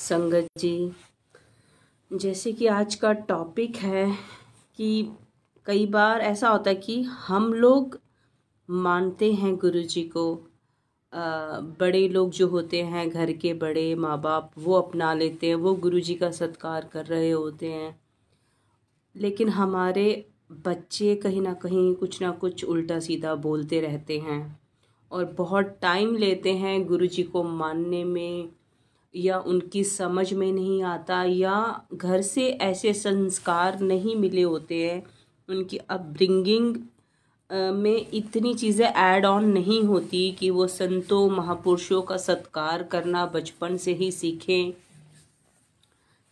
संगत जी, जैसे कि आज का टॉपिक है कि कई बार ऐसा होता है कि हम लोग मानते हैं गुरु जी को। बड़े लोग जो होते हैं, घर के बड़े माँ बाप, वो अपना लेते हैं, वो गुरु जी का सत्कार कर रहे होते हैं। लेकिन हमारे बच्चे कहीं ना कुछ उल्टा सीधा बोलते रहते हैं और बहुत टाइम लेते हैं गुरु जी को मानने में, या उनकी समझ में नहीं आता, या घर से ऐसे संस्कार नहीं मिले होते हैं, उनकी अपब्रिंगिंग में इतनी चीज़ें ऐड ऑन नहीं होती कि वो संतों महापुरुषों का सत्कार करना बचपन से ही सीखें,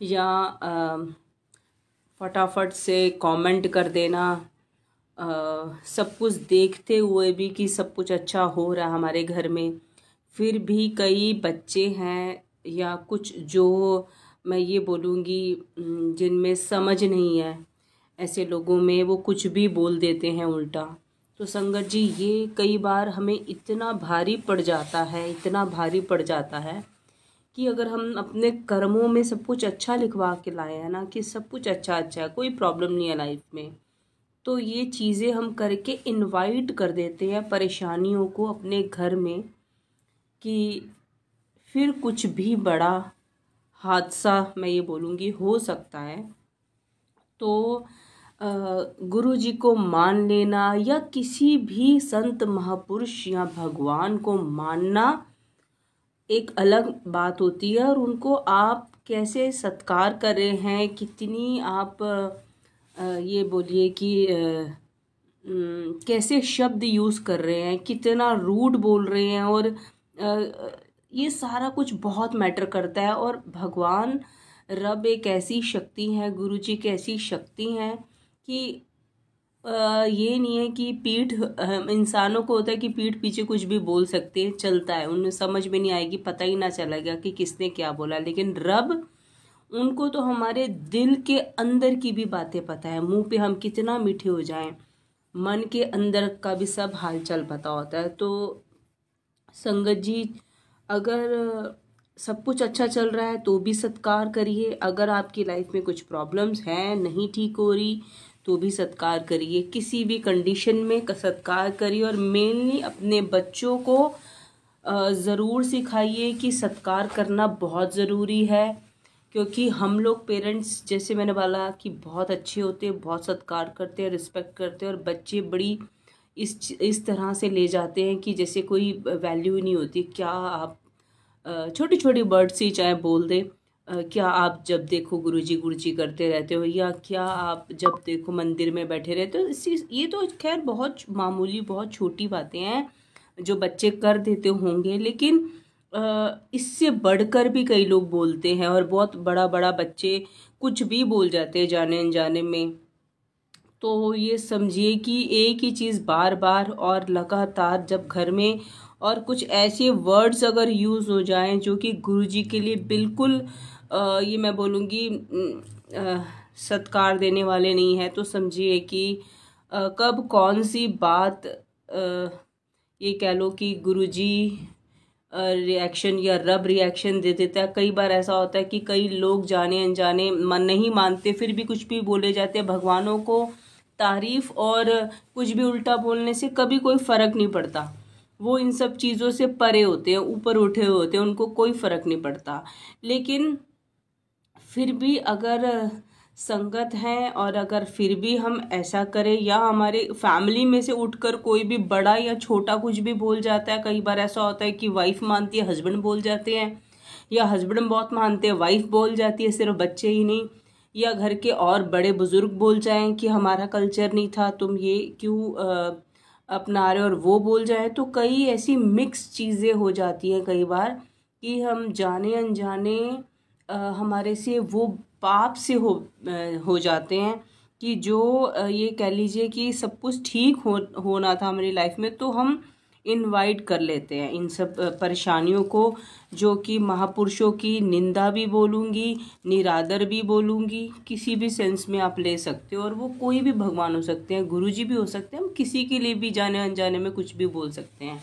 या फटाफट से कमेंट कर देना, सब कुछ देखते हुए भी कि सब कुछ अच्छा हो रहा है हमारे घर में। फिर भी कई बच्चे हैं या कुछ जो मैं ये बोलूँगी जिनमें समझ नहीं है, ऐसे लोगों में वो कुछ भी बोल देते हैं उल्टा। तो संगत जी, ये कई बार हमें इतना भारी पड़ जाता है कि अगर हम अपने कर्मों में सब कुछ अच्छा लिखवा के लाए हैं ना, कि सब कुछ अच्छा है, कोई प्रॉब्लम नहीं है लाइफ में, तो ये चीज़ें हम करके इनवाइट कर देते हैं परेशानियों को अपने घर में, कि फिर कुछ भी बड़ा हादसा मैं ये बोलूँगी हो सकता है। तो गुरु जी को मान लेना या किसी भी संत महापुरुष या भगवान को मानना एक अलग बात होती है, और उनको आप कैसे सत्कार कर रहे हैं, कितनी आप ये बोलिए कि कैसे शब्द यूज़ कर रहे हैं, कितना रूड बोल रहे हैं, और ये सारा कुछ बहुत मैटर करता है। और भगवान रब एक ऐसी शक्ति है, गुरु जी की ऐसी शक्ति है कि ये नहीं है कि पीठ, इंसानों को होता है कि पीठ पीछे कुछ भी बोल सकते हैं, चलता है, उन्हें समझ में नहीं आएगी, पता ही ना चलेगा कि किसने क्या बोला। लेकिन रब, उनको तो हमारे दिल के अंदर की भी बातें पता है। मुंह पे हम कितना मीठे हो जाएं, मन के अंदर का भी सब हालचाल पता होता है। तो संगत जी, अगर सब कुछ अच्छा चल रहा है तो भी सत्कार करिए, अगर आपकी लाइफ में कुछ प्रॉब्लम्स हैं, नहीं ठीक हो रही, तो भी सत्कार करिए, किसी भी कंडीशन में सत्कार करिए। और मेनली अपने बच्चों को ज़रूर सिखाइए कि सत्कार करना बहुत ज़रूरी है, क्योंकि हम लोग पेरेंट्स, जैसे मैंने बोला, कि बहुत अच्छे होते हैं, बहुत सत्कार करते हैं, रिस्पेक्ट करते हैं, और बच्चे बड़ी इस तरह से ले जाते हैं कि जैसे कोई वैल्यू ही नहीं होती। क्या आप छोटी छोटी वर्ड्स ही चाहे बोल दे, क्या आप जब देखो गुरुजी करते रहते हो, या क्या आप जब देखो मंदिर में बैठे रहते हो। ये तो खैर बहुत मामूली, बहुत छोटी बातें हैं जो बच्चे कर देते होंगे, लेकिन इससे बढ़कर भी कई लोग बोलते हैं, और बहुत बड़ा बड़ा बच्चे कुछ भी बोल जाते हैं जाने अनजाने में। तो ये समझिए कि एक ही चीज़ बार बार और लगातार जब घर में और कुछ ऐसे वर्ड्स अगर यूज़ हो जाएं जो कि गुरुजी के लिए बिल्कुल ये मैं बोलूँगी सत्कार देने वाले नहीं है, तो समझिए कि कब कौन सी बात ये कह लो कि गुरुजी रिएक्शन या रब रिएक्शन दे देता है। कई बार ऐसा होता है कि कई लोग जाने अनजाने मन नहीं मानते, फिर भी कुछ भी बोले जाते हैं। भगवानों को तारीफ और कुछ भी उल्टा बोलने से कभी कोई फ़र्क नहीं पड़ता, वो इन सब चीज़ों से परे होते हैं, ऊपर उठे हुए होते हैं, उनको कोई फ़र्क नहीं पड़ता। लेकिन फिर भी अगर संगत है, और अगर फिर भी हम ऐसा करें, या हमारे फैमिली में से उठकर कोई भी बड़ा या छोटा कुछ भी बोल जाता है, कई बार ऐसा होता है कि वाइफ मानती है, हस्बैंड बोल जाते हैं, या हस्बैंड बहुत मानते हैं, वाइफ बोल जाती है, सिर्फ बच्चे ही नहीं, या घर के और बड़े बुजुर्ग बोल जाएं कि हमारा कल्चर नहीं था, तुम ये क्यों अपना रहे, और वो बोल जाए। तो कई ऐसी मिक्स चीज़ें हो जाती हैं कई बार कि हम जाने अनजाने हमारे से वो पाप से हो जाते हैं, कि जो ये कह लीजिए कि सब कुछ ठीक होना था हमारी लाइफ में, तो हम इनवाइट कर लेते हैं इन सब परेशानियों को, जो कि महापुरुषों की निंदा भी बोलूँगी, निरादर भी बोलूँगी, किसी भी सेंस में आप ले सकते हो। और वो कोई भी भगवान हो सकते हैं, गुरुजी भी हो सकते हैं, हम किसी के लिए भी जाने अनजाने में कुछ भी बोल सकते हैं।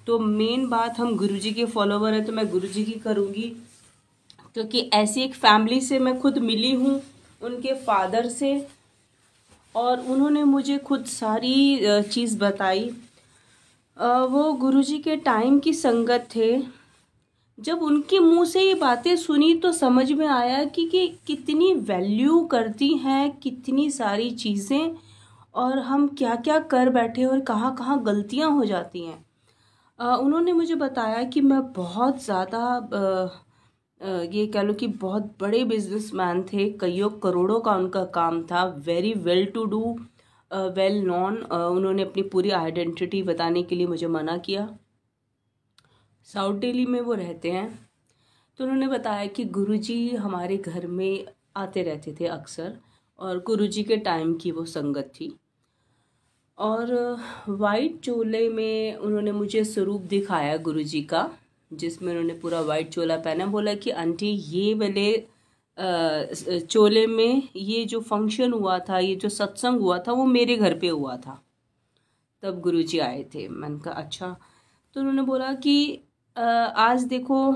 तो मेन बात, हम गुरुजी के फॉलोवर हैं तो मैं गुरुजी की करूँगी, क्योंकि ऐसी एक फैमिली से मैं खुद मिली हूँ, उनके फादर से, और उन्होंने मुझे खुद सारी चीज़ बताई। वो गुरुजी के टाइम की संगत थे। जब उनके मुंह से ये बातें सुनी तो समझ में आया कि कितनी वैल्यू करती हैं कितनी सारी चीज़ें, और हम क्या क्या कर बैठे और कहाँ कहाँ गलतियाँ हो जाती हैं। उन्होंने मुझे बताया कि मैं बहुत ज़्यादा ये कह लो कि बहुत बड़े बिजनेसमैन थे, कईयों करोड़ों का उनका काम था, very well to do, well known. उन्होंने अपनी पूरी आइडेंटिटी बताने के लिए मुझे मना किया। साउथ दिल्ली में वो रहते हैं। तो उन्होंने बताया कि गुरुजी हमारे घर में आते रहते थे अक्सर, और गुरुजी के टाइम की वो संगत थी। और वाइट चोले में उन्होंने मुझे स्वरूप दिखाया गुरुजी का, जिसमें उन्होंने पूरा वाइट चोला पहना। बोला कि आंटी ये वाले चोले में ये जो फंक्शन हुआ था, ये जो सत्संग हुआ था, वो मेरे घर पे हुआ था, तब गुरुजी आए थे। मैंने कहा अच्छा। तो उन्होंने बोला कि आज देखो,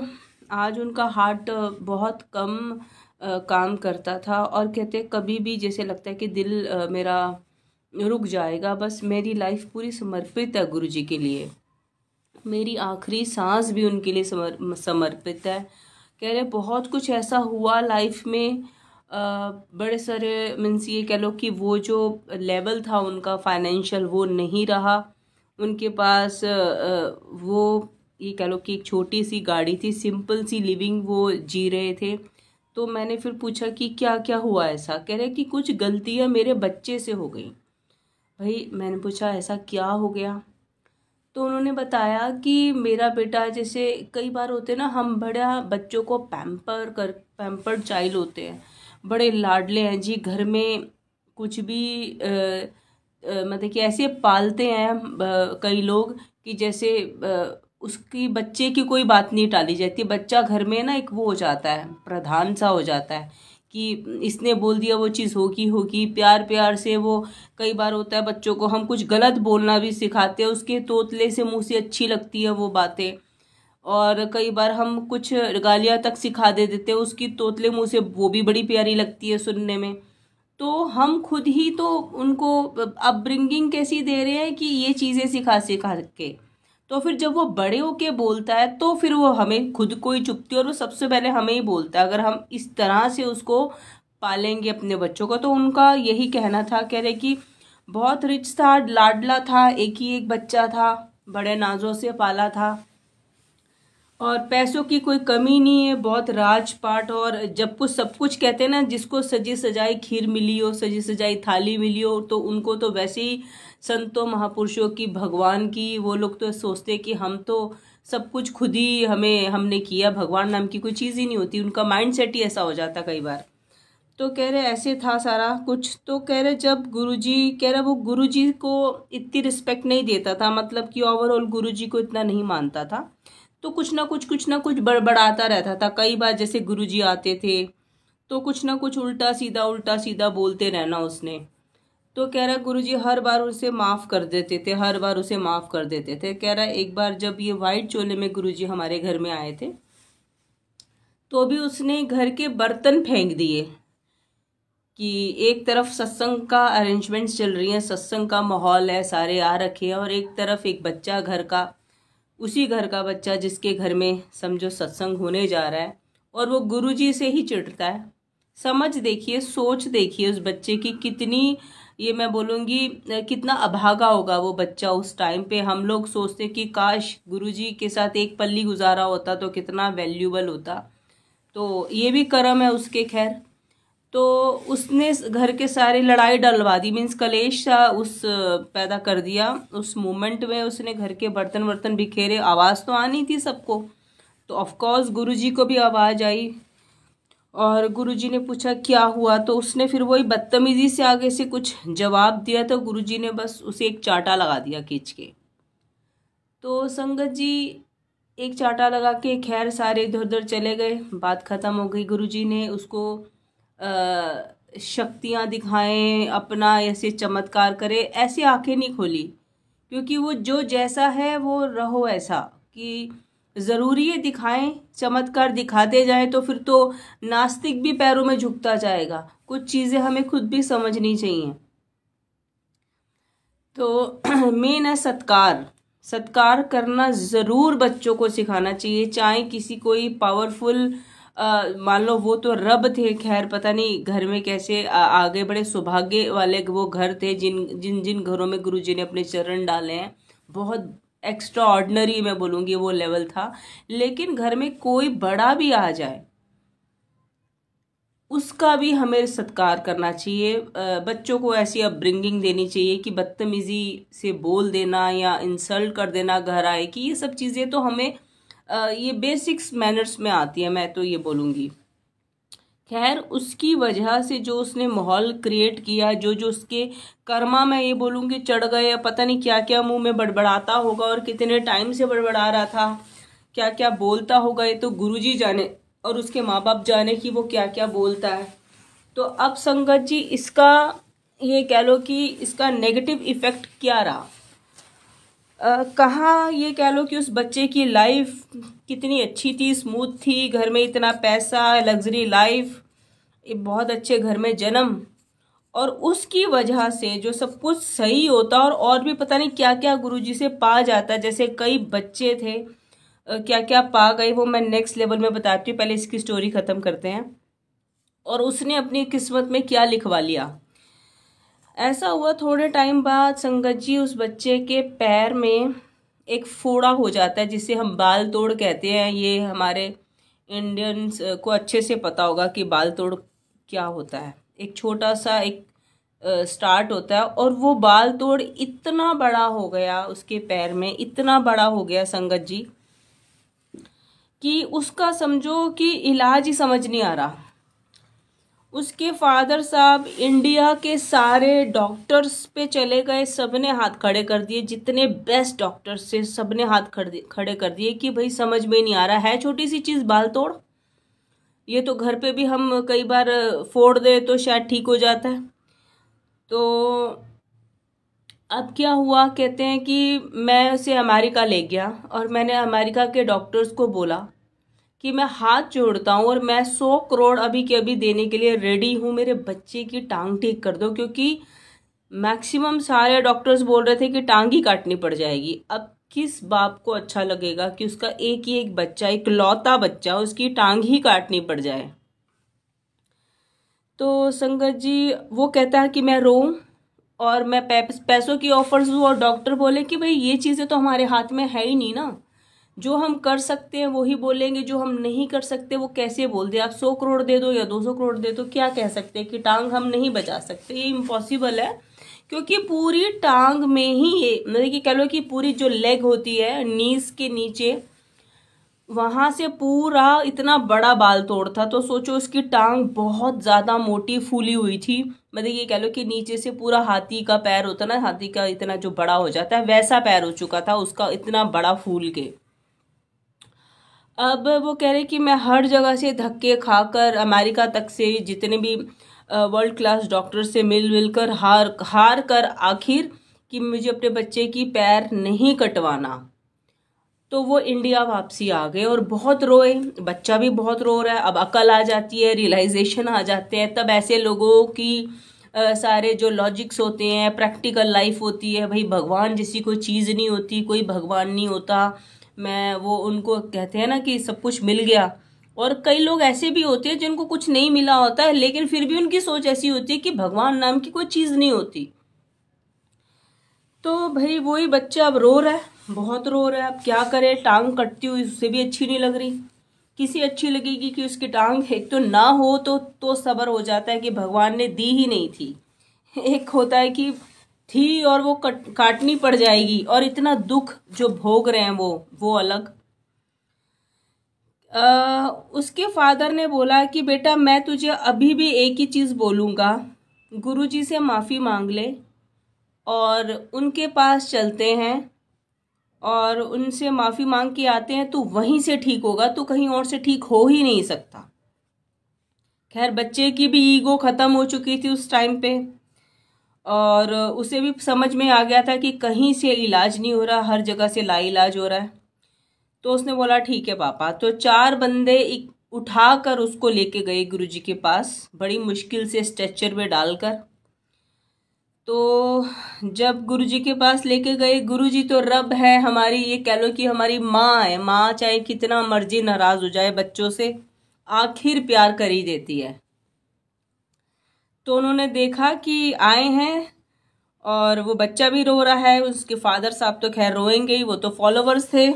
आज उनका हार्ट बहुत कम काम करता था, और कहते कभी भी जैसे लगता है कि दिल मेरा रुक जाएगा, बस मेरी लाइफ पूरी समर्पित है गुरुजी के लिए, मेरी आखिरी सांस भी उनके लिए समर्पित है। कह रहे बहुत कुछ ऐसा हुआ लाइफ में, बड़े सारे मीन्स ये कह लो कि वो जो लेवल था उनका फाइनेंशियल वो नहीं रहा उनके पास। वो ये कह लो कि एक छोटी सी गाड़ी थी, सिंपल सी लिविंग वो जी रहे थे। तो मैंने फिर पूछा कि क्या क्या हुआ ऐसा। कह रहे कि कुछ गलतियाँ मेरे बच्चे से हो गई। भाई मैंने पूछा ऐसा क्या हो गया। तो उन्होंने बताया कि मेरा बेटा, जैसे कई बार होते ना, हम बड़ा बच्चों को पैम्पर्ड चाइल्ड होते हैं, बड़े लाडले हैं जी, घर में कुछ भी मतलब कि ऐसे पालते हैं कई लोग कि जैसे उसकी बच्चे की कोई बात नहीं टाली जाती। बच्चा घर में ना एक वो हो जाता है, प्रधान सा हो जाता है कि इसने बोल दिया वो चीज़ होगी होगी। प्यार प्यार से वो, कई बार होता है बच्चों को हम कुछ गलत बोलना भी सिखाते हैं, उसके तोतले से मुंह से अच्छी लगती है वो बातें। और कई बार हम कुछ गालियाँ तक सिखा देते हैं, उसकी तोतले मुंह से वो भी बड़ी प्यारी लगती है सुनने में। तो हम खुद ही तो उनको अपब्रिंगिंग कैसी दे रहे हैं कि ये चीज़ें सिखा सिखा के, तो फिर जब वो बड़े होके बोलता है तो फिर वो हमें खुद को ही चुभती है, और वो सबसे पहले हमें ही बोलता है। अगर हम इस तरह से उसको पालेंगे अपने बच्चों को। तो उनका यही कहना था, कह रहे कि बहुत रिच था, लाडला था, एक ही एक बच्चा था, बड़े नाजों से पाला था, और पैसों की कोई कमी नहीं है, बहुत राजपाट। और जब कुछ सब कुछ कहते हैं ना, जिसको सजी सजाई खीर मिली हो, सजी सजाई थाली मिली हो, तो उनको तो वैसे ही संतों महापुरुषों की, भगवान की, वो लोग तो सोचते कि हम तो सब कुछ खुद ही हमने किया, भगवान नाम की कोई चीज़ ही नहीं होती। उनका माइंड सेट ही ऐसा हो जाता कई बार। तो कह रहे ऐसे था सारा कुछ। तो कह रहे जब गुरुजी, कह रहे वो गुरुजी को इतनी रिस्पेक्ट नहीं देता था, मतलब कि ओवरऑल गुरुजी को इतना नहीं मानता था। तो कुछ ना कुछ बड़बड़ाता रहता था। कई बार जैसे गुरुजी आते थे तो कुछ ना कुछ उल्टा सीधा बोलते रहना उसने। तो कह रहा गुरुजी हर बार उसे माफ़ कर देते थे, हर बार उसे माफ़ कर देते थे। कह रहा एक बार जब ये वाइट चोले में गुरुजी हमारे घर में आए थे, तो भी उसने घर के बर्तन फेंक दिए कि एक तरफ सत्संग का अरेंजमेंट्स चल रही है, सत्संग का माहौल है, सारे आ रखे हैं, और एक तरफ एक बच्चा घर का, उसी घर का बच्चा जिसके घर में समझो सत्संग होने जा रहा है, और वो गुरुजी से ही चिढ़ता है। समझ देखिए, सोच देखिए उस बच्चे की कितनी, ये मैं बोलूँगी कितना अभागा होगा वो बच्चा उस टाइम पे। हम लोग सोचते कि काश गुरुजी के साथ एक पल्ली गुजारा होता तो कितना वैल्यूबल होता। तो ये भी कर्म है उसके। खैर, तो उसने घर के सारे लड़ाई डलवा दी, मीन्स कलेश सा उस पैदा कर दिया। उस मोमेंट में उसने घर के बर्तन वर्तन बिखेरे। आवाज़ तो आनी थी सबको, तो ऑफकोर्स गुरुजी को भी आवाज़ आई, और गुरुजी ने पूछा क्या हुआ। तो उसने फिर वही बदतमीजी से आगे से कुछ जवाब दिया, तो गुरुजी ने बस उसे एक चांटा लगा दिया खींच के। तो संगत जी एक चांटा लगा के खैर सारे इधर उधर चले गए, बात ख़त्म हो गई। गुरुजी ने उसको शक्तियाँ दिखाएं, अपना ऐसे चमत्कार करे, ऐसी आंखें नहीं खोली, क्योंकि वो जो जैसा है वो रहो ऐसा, कि ज़रूरी है दिखाएं, चमत्कार दिखाते जाए तो फिर तो नास्तिक भी पैरों में झुकता जाएगा। कुछ चीज़ें हमें खुद भी समझनी चाहिए। तो मेन है सत्कार। सत्कार करना ज़रूर बच्चों को सिखाना चाहिए, चाहे किसी कोई पावरफुल मान लो वो तो रब थे, खैर पता नहीं घर में कैसे आगे बड़े सौभाग्य वाले वो घर थे जिन जिन जिन घरों में गुरुजी ने अपने चरण डाले हैं। बहुत एक्स्ट्रा ऑर्डिनरी मैं बोलूँगी वो लेवल था। लेकिन घर में कोई बड़ा भी आ जाए उसका भी हमें सत्कार करना चाहिए। बच्चों को ऐसी अपब्रिंगिंग देनी चाहिए कि बदतमीजी से बोल देना या इंसल्ट कर देना घर आए कि ये सब चीज़ें तो हमें ये बेसिक्स मैनर्स में आती है, मैं तो ये बोलूँगी। खैर उसकी वजह से जो उसने माहौल क्रिएट किया, जो जो उसके कर्मा मैं ये बोलूँगी चढ़ गए, या पता नहीं क्या क्या मुंह में बड़बड़ाता होगा और कितने टाइम से बड़बड़ा रहा था, क्या क्या बोलता होगा, ये तो गुरुजी जाने और उसके माँ बाप जाने कि वो क्या क्या बोलता है। तो अब संगत जी इसका ये कह लो कि इसका नेगेटिव इफेक्ट क्या रहा। कहाँ ये कह लो कि उस बच्चे की लाइफ कितनी अच्छी थी, स्मूथ थी, घर में इतना पैसा, लग्जरी लाइफ, बहुत अच्छे घर में जन्म, और उसकी वजह से जो सब कुछ सही होता और भी पता नहीं क्या क्या गुरुजी से पा जाता। जैसे कई बच्चे थे क्या क्या पा गए, वो मैं नेक्स्ट लेवल में बताती हूँ, पहले इसकी स्टोरी ख़त्म करते हैं। और उसने अपनी किस्मत में क्या लिखवा लिया। ऐसा हुआ थोड़े टाइम बाद संगत जी उस बच्चे के पैर में एक फोड़ा हो जाता है जिसे हम बाल तोड़ कहते हैं। ये हमारे इंडियंस को अच्छे से पता होगा कि बाल तोड़ क्या होता है। एक छोटा सा एक स्टार्ट होता है और वो बाल तोड़ इतना बड़ा हो गया उसके पैर में, इतना बड़ा हो गया संगत जी कि उसका समझो कि इलाज ही समझ नहीं आ रहा। उसके फादर साहब इंडिया के सारे डॉक्टर्स पे चले गए, सबने हाथ खड़े कर दिए, जितने बेस्ट डॉक्टर्स थे सबने हाथ खड़े कर दिए कि भाई समझ में नहीं आ रहा है, छोटी सी चीज़ बाल तोड़, ये तो घर पे भी हम कई बार फोड़ दे तो शायद ठीक हो जाता है। तो अब क्या हुआ, कहते हैं कि मैं उसे अमेरिका ले गया और मैंने अमेरिका के डॉक्टर्स को बोला कि मैं हाथ जोड़ता हूँ और मैं 100 करोड़ अभी के अभी देने के लिए रेडी हूँ, मेरे बच्चे की टांग ठीक कर दो। क्योंकि मैक्सिमम सारे डॉक्टर्स बोल रहे थे कि टांग ही काटनी पड़ जाएगी। अब किस बाप को अच्छा लगेगा कि उसका एक ही एक बच्चा, एक लौता बच्चा, उसकी टांग ही काटनी पड़ जाए। तो संगत जी वो कहता है कि मैं रोऊं और मैं पैसों की ऑफर्स दूँ, और डॉक्टर बोले कि भाई ये चीज़ें तो हमारे हाथ में है ही नहीं ना, जो हम कर सकते हैं वो ही बोलेंगे, जो हम नहीं कर सकते वो कैसे बोल दे। आप 100 करोड़ दे दो या 200 करोड़ दे दो, क्या कह सकते हैं कि टांग हम नहीं बचा सकते, ये इम्पॉसिबल है। क्योंकि पूरी टांग में ही ये मतलब कि कह लो कि पूरी जो लेग होती है नीज के नीचे, वहां से पूरा इतना बड़ा बाल तोड़ था। तो सोचो उसकी टांग बहुत ज़्यादा मोटी फूली हुई थी, मतलब ये कह लो कि नीचे से पूरा हाथी का पैर होता ना, हाथी का इतना जो बड़ा हो जाता है वैसा पैर हो चुका था उसका, इतना बड़ा फूल के। अब वो कह रहे कि मैं हर जगह से धक्के खाकर अमेरिका तक से जितने भी वर्ल्ड क्लास डॉक्टर से मिल कर हार कर आखिर कि मुझे अपने बच्चे की पैर नहीं कटवाना। तो वो इंडिया वापसी आ गए और बहुत रोए, बच्चा भी बहुत रो रहा है। अब अकल आ जाती है, रियलाइजेशन आ जाते हैं, तब ऐसे लोगों की सारे जो लॉजिक्स होते हैं, प्रैक्टिकल लाइफ होती है, भाई भगवान जैसी कोई चीज़ नहीं होती, कोई भगवान नहीं होता। मैं वो उनको कहते हैं ना कि सब कुछ मिल गया। और कई लोग ऐसे भी होते हैं जिनको कुछ नहीं मिला होता है लेकिन फिर भी उनकी सोच ऐसी होती है कि भगवान नाम की कोई चीज़ नहीं होती। तो भाई वही बच्चा अब रो रहा है, बहुत रो रहा है। अब क्या करे, टांग कटती हुई उससे भी अच्छी नहीं लग रही। किसी अच्छी लगेगी कि उसकी टांग एक तो ना हो तो सब्र हो जाता है कि भगवान ने दी ही नहीं थी। एक होता है कि थी और वो काटनी पड़ जाएगी, और इतना दुख जो भोग रहे हैं वो अलग। उसके फादर ने बोला कि बेटा मैं तुझे अभी भी एक ही चीज़ बोलूँगा, गुरुजी से माफ़ी मांग ले और उनके पास चलते हैं और उनसे माफ़ी मांग के आते हैं, तो वहीं से ठीक होगा, तो कहीं और से ठीक हो ही नहीं सकता। खैर बच्चे की भी ईगो ख़त्म हो चुकी थी उस टाइम पे, और उसे भी समझ में आ गया था कि कहीं से इलाज नहीं हो रहा, हर जगह से लाइलाज हो रहा है। तो उसने बोला ठीक है पापा। तो 4 बंदे उठाकर उसको लेके गए गुरुजी के पास, बड़ी मुश्किल से स्ट्रेचर में डालकर। तो जब गुरुजी के पास लेके गए, गुरुजी तो रब है हमारी, ये कह लो कि हमारी माँ है। माँ चाहे कितना मर्जी नाराज हो जाए बच्चों से, आखिर प्यार कर ही देती है। तो उन्होंने देखा कि आए हैं और वो बच्चा भी रो रहा है। उसके फादर साहब तो खैर रोएंगे ही, वो तो फॉलोवर्स थे,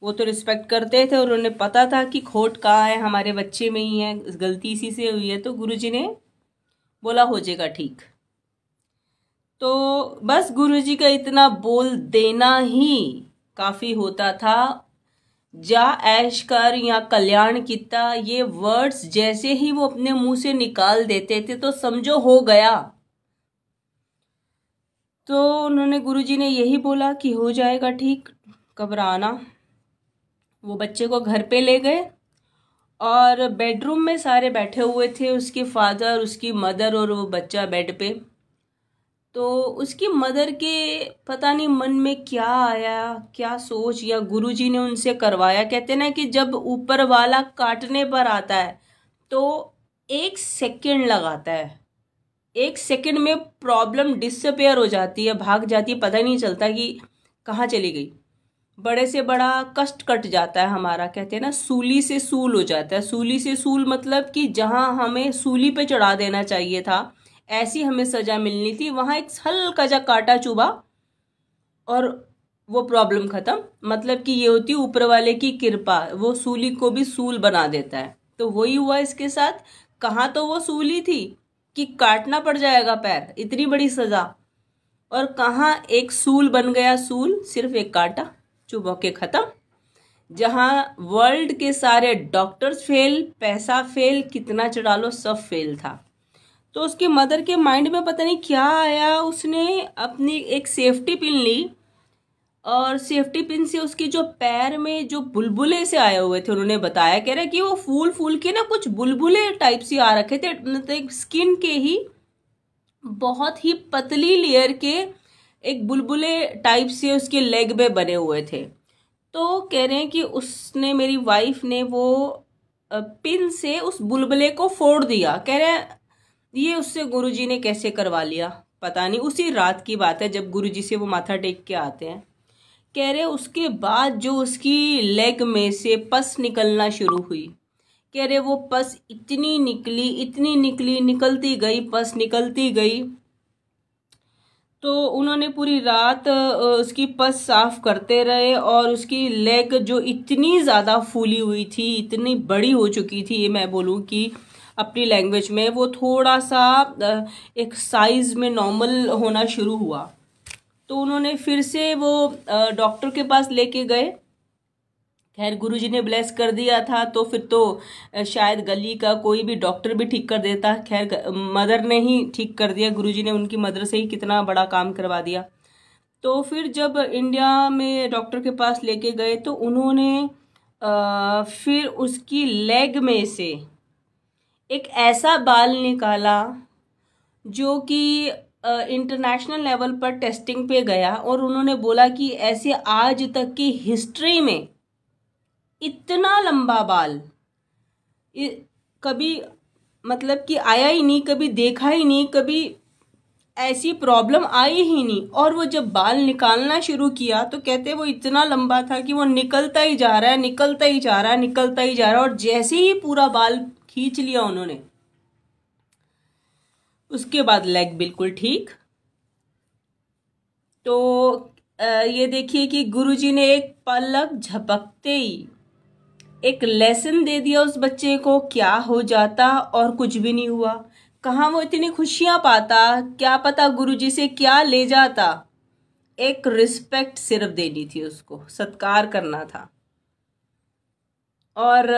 वो तो रिस्पेक्ट करते थे और उन्हें पता था कि खोट कहाँ है, हमारे बच्चे में ही है, गलती इसी से हुई है। तो गुरुजी ने बोला हो जाएगा ठीक। तो बस गुरुजी का इतना बोल देना ही काफ़ी होता था। जा ऐश कर या कल्याण किता, ये वर्ड्स जैसे ही वो अपने मुंह से निकाल देते थे तो समझो हो गया। तो उन्होंने गुरुजी ने यही बोला कि हो जाएगा ठीक, घबराना। वो बच्चे को घर पे ले गए और बेडरूम में सारे बैठे हुए थे, उसके फादर, उसकी मदर और वो बच्चा बेड पे। तो उसकी मदर के पता नहीं मन में क्या आया, क्या सोच, या गुरुजी ने उनसे करवाया। कहते ना कि जब ऊपर वाला काटने पर आता है तो 1 सेकंड लगाता है, 1 सेकंड में प्रॉब्लम डिसअपेयर हो जाती है, भाग जाती है, पता ही नहीं चलता कि कहाँ चली गई। बड़े से बड़ा कष्ट कट जाता है हमारा। कहते हैं ना सूली से सूल हो जाता है। सूली से सूल मतलब कि जहाँ हमें सूली पे चढ़ा देना चाहिए था, ऐसी हमें सजा मिलनी थी, वहाँ एक हल्का जा काटा चुभा और वो प्रॉब्लम खत्म। मतलब कि ये होती ऊपर वाले की कृपा, वो सूली को भी सूल बना देता है। तो वही हुआ इसके साथ। कहाँ तो वो सूली थी कि काटना पड़ जाएगा पैर, इतनी बड़ी सजा, और कहाँ एक सूल बन गया। सूल सिर्फ एक काटा चुभा के खत्म। जहाँ वर्ल्ड के सारे डॉक्टर्स फेल, पैसा फेल, कितना चढ़ा लो सब फेल था। तो उसके मदर के माइंड में पता नहीं क्या आया, उसने अपनी एक सेफ्टी पिन ली और सेफ्टी पिन से उसके जो पैर में जो बुलबुले से आए हुए थे, उन्होंने बताया, कह रहे कि वो फूल फूल के ना कुछ बुलबुले टाइप से आ रखे थे, मतलब स्किन के ही बहुत ही पतली लेयर के एक बुलबुले टाइप से उसके लेग में बने हुए थे। तो कह रहे हैं कि उसने, मेरी वाइफ ने वो पिन से उस बुलबुले को फोड़ दिया। कह रहे हैं ये उससे गुरुजी ने कैसे करवा लिया पता नहीं। उसी रात की बात है जब गुरुजी से वो माथा टेक के आते हैं। कह रहे उसके बाद जो उसकी लेग में से पस निकलना शुरू हुई, कह रहे वो पस इतनी निकली, इतनी निकली, निकलती गई, पस निकलती गई। तो उन्होंने पूरी रात उसकी पस साफ करते रहे और उसकी लेग जो इतनी ज़्यादा फूली हुई थी, इतनी बड़ी हो चुकी थी, ये मैं बोलूँ कि अपनी लैंग्वेज में वो थोड़ा सा एक साइज़ में नॉर्मल होना शुरू हुआ। तो उन्होंने फिर से वो डॉक्टर के पास लेके गए। खैर गुरुजी ने ब्लेस कर दिया था तो फिर तो शायद गली का कोई भी डॉक्टर भी ठीक कर देता। खैर मदर ने ही ठीक कर दिया, गुरुजी ने उनकी मदर से ही कितना बड़ा काम करवा दिया। तो फिर जब इंडिया में डॉक्टर के पास लेके गए तो उन्होंने फिर उसकी लेग में से एक ऐसा बाल निकाला जो कि इंटरनेशनल लेवल पर टेस्टिंग पे गया और उन्होंने बोला कि ऐसे आज तक की हिस्ट्री में इतना लंबा बाल कभी मतलब कि आया ही नहीं, कभी देखा ही नहीं, कभी ऐसी प्रॉब्लम आई ही नहीं। और वो जब बाल निकालना शुरू किया तो कहते वो इतना लंबा था कि वो निकलता ही जा रहा है, निकलता ही जा रहा है, निकलता ही जा रहा है। और जैसे ही पूरा बाल खींच लिया उन्होंने, उसके बाद लेग बिल्कुल ठीक। तो ये देखिए कि गुरुजी ने एक पलक झपकते ही एक लेसन दे दिया उस बच्चे को। क्या हो जाता और कुछ भी नहीं हुआ। कहाँ वो इतनी खुशियां पाता, क्या पता गुरुजी से क्या ले जाता। एक रिस्पेक्ट सिर्फ देनी थी उसको, सत्कार करना था। और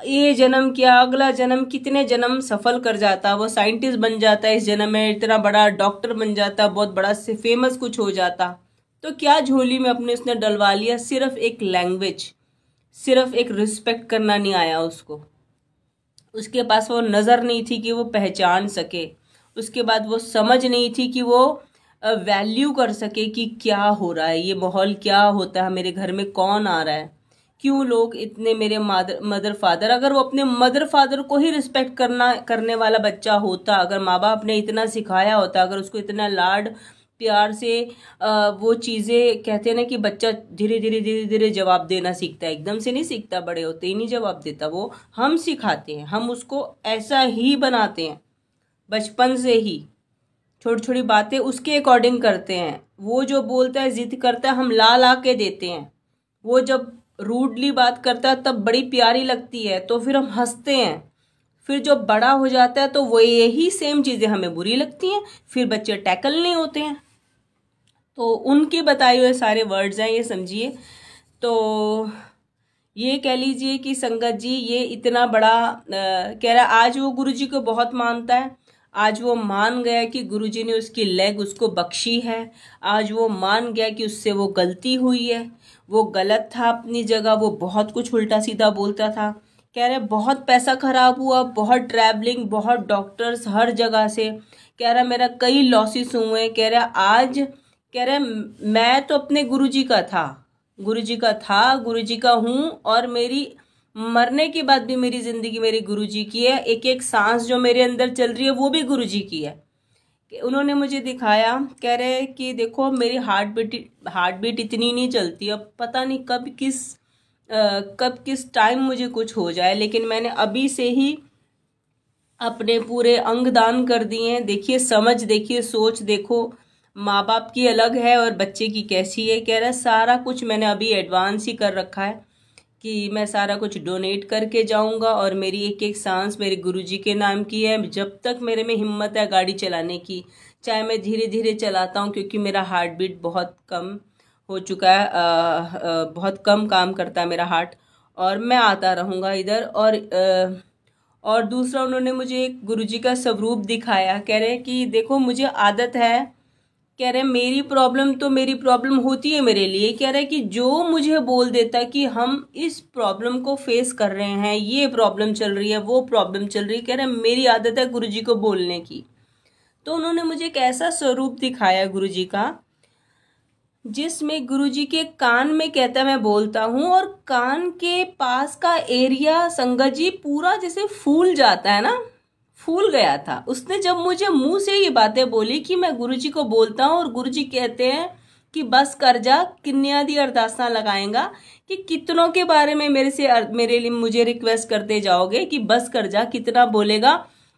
ये जन्म क्या, अगला जन्म कितने जन्म सफल कर जाता। वो साइंटिस्ट बन जाता है इस जन्म में, इतना बड़ा डॉक्टर बन जाता, बहुत बड़ा से फेमस कुछ हो जाता। तो क्या झोली में अपने उसने डलवा लिया, सिर्फ एक लैंग्वेज, सिर्फ एक रिस्पेक्ट करना नहीं आया उसको। उसके पास वो नज़र नहीं थी कि वो पहचान सके, उसके बाद वो समझ नहीं थी कि वो वैल्यू कर सके कि क्या हो रहा है, ये माहौल क्या होता है, मेरे घर में कौन आ रहा है। क्यों लोग इतने मेरे मदर फादर, अगर वो अपने मदर फादर को ही रिस्पेक्ट करने वाला बच्चा होता, अगर माँ बाप ने इतना सिखाया होता, अगर उसको इतना लाड प्यार से वो चीज़ें, कहते हैं ना कि बच्चा धीरे धीरे धीरे धीरे जवाब देना सीखता है, एकदम से नहीं सीखता, बड़े होते ही नहीं जवाब देता, वो हम सिखाते हैं, हम उसको ऐसा ही बनाते हैं बचपन से ही, छोटी छोटी बातें उसके अकॉर्डिंग करते हैं, वो जो बोलता है जिद करता है हम ला ला के देते हैं, वो जब रूडली बात करता है तब बड़ी प्यारी लगती है तो फिर हम हंसते हैं, फिर जब बड़ा हो जाता है तो वो यही सेम चीज़ें हमें बुरी लगती हैं, फिर बच्चे टैकल नहीं होते हैं। तो उनके बताए हुए सारे वर्ड्स हैं, ये समझिए। तो ये कह लीजिए कि संगत जी ये इतना बड़ा कह रहा है, आज वो गुरुजी को बहुत मानता है, आज वो मान गया कि गुरुजी ने उसकी लेग उसको बख्शी है, आज वो मान गया कि उससे वो गलती हुई है, वो गलत था अपनी जगह, वो बहुत कुछ उल्टा सीधा बोलता था। कह रहे बहुत पैसा खराब हुआ, बहुत ट्रैवलिंग, बहुत डॉक्टर्स हर जगह से, कह रहा मेरा कई लॉसेस हुए, कह रहा आज, कह रहे मैं तो अपने गुरुजी का था, गुरुजी का था, गुरुजी का हूँ, और मेरी मरने के बाद भी मेरी जिंदगी मेरे गुरुजी की है, एक एक सांस जो मेरे अंदर चल रही है वो भी गुरुजी की है। उन्होंने मुझे दिखाया, कह रहे कि देखो मेरी हार्ट बीट इतनी नहीं चलती, अब पता नहीं कब किस टाइम मुझे कुछ हो जाए, लेकिन मैंने अभी से ही अपने पूरे अंग दान कर दिए हैं। देखिए समझ, देखिए सोच, देखो माँ बाप की अलग है और बच्चे की कैसी है। कह रहा है सारा कुछ मैंने अभी एडवांस ही कर रखा है कि मैं सारा कुछ डोनेट करके जाऊंगा, और मेरी एक एक सांस मेरे गुरुजी के नाम की है। जब तक मेरे में हिम्मत है गाड़ी चलाने की, चाहे मैं धीरे धीरे चलाता हूँ क्योंकि मेरा हार्ट बीट बहुत कम हो चुका है, बहुत कम काम करता है मेरा हार्ट, और मैं आता रहूँगा इधर। और दूसरा उन्होंने मुझे एक गुरुजी का स्वरूप दिखाया, कह रहे कि देखो मुझे आदत है, कह रहे मेरी प्रॉब्लम होती है मेरे लिए, कह रहे कि जो मुझे बोल देता कि हम इस प्रॉब्लम को फेस कर रहे हैं, ये प्रॉब्लम चल रही है, वो प्रॉब्लम चल रही है, कह रहे मेरी आदत है गुरुजी को बोलने की। तो उन्होंने मुझे एक ऐसा स्वरूप दिखाया गुरुजी का, जिसमें गुरुजी के कान में, कहता मैं बोलता हूँ, और कान के पास का एरिया संगत जी पूरा जैसे फूल जाता है ना, फूल गया था। उसने जब मुझे मुंह से ये बातें बोली कि मैं गुरुजी को बोलता हूँ और गुरुजी कहते हैं कि बस कर जा, किन्नियां दी अरदासा लगाएगा, कि कितनों के बारे में मेरे लिए मुझे रिक्वेस्ट करते जाओगे कि बस कर जा, कितना बोलेगा,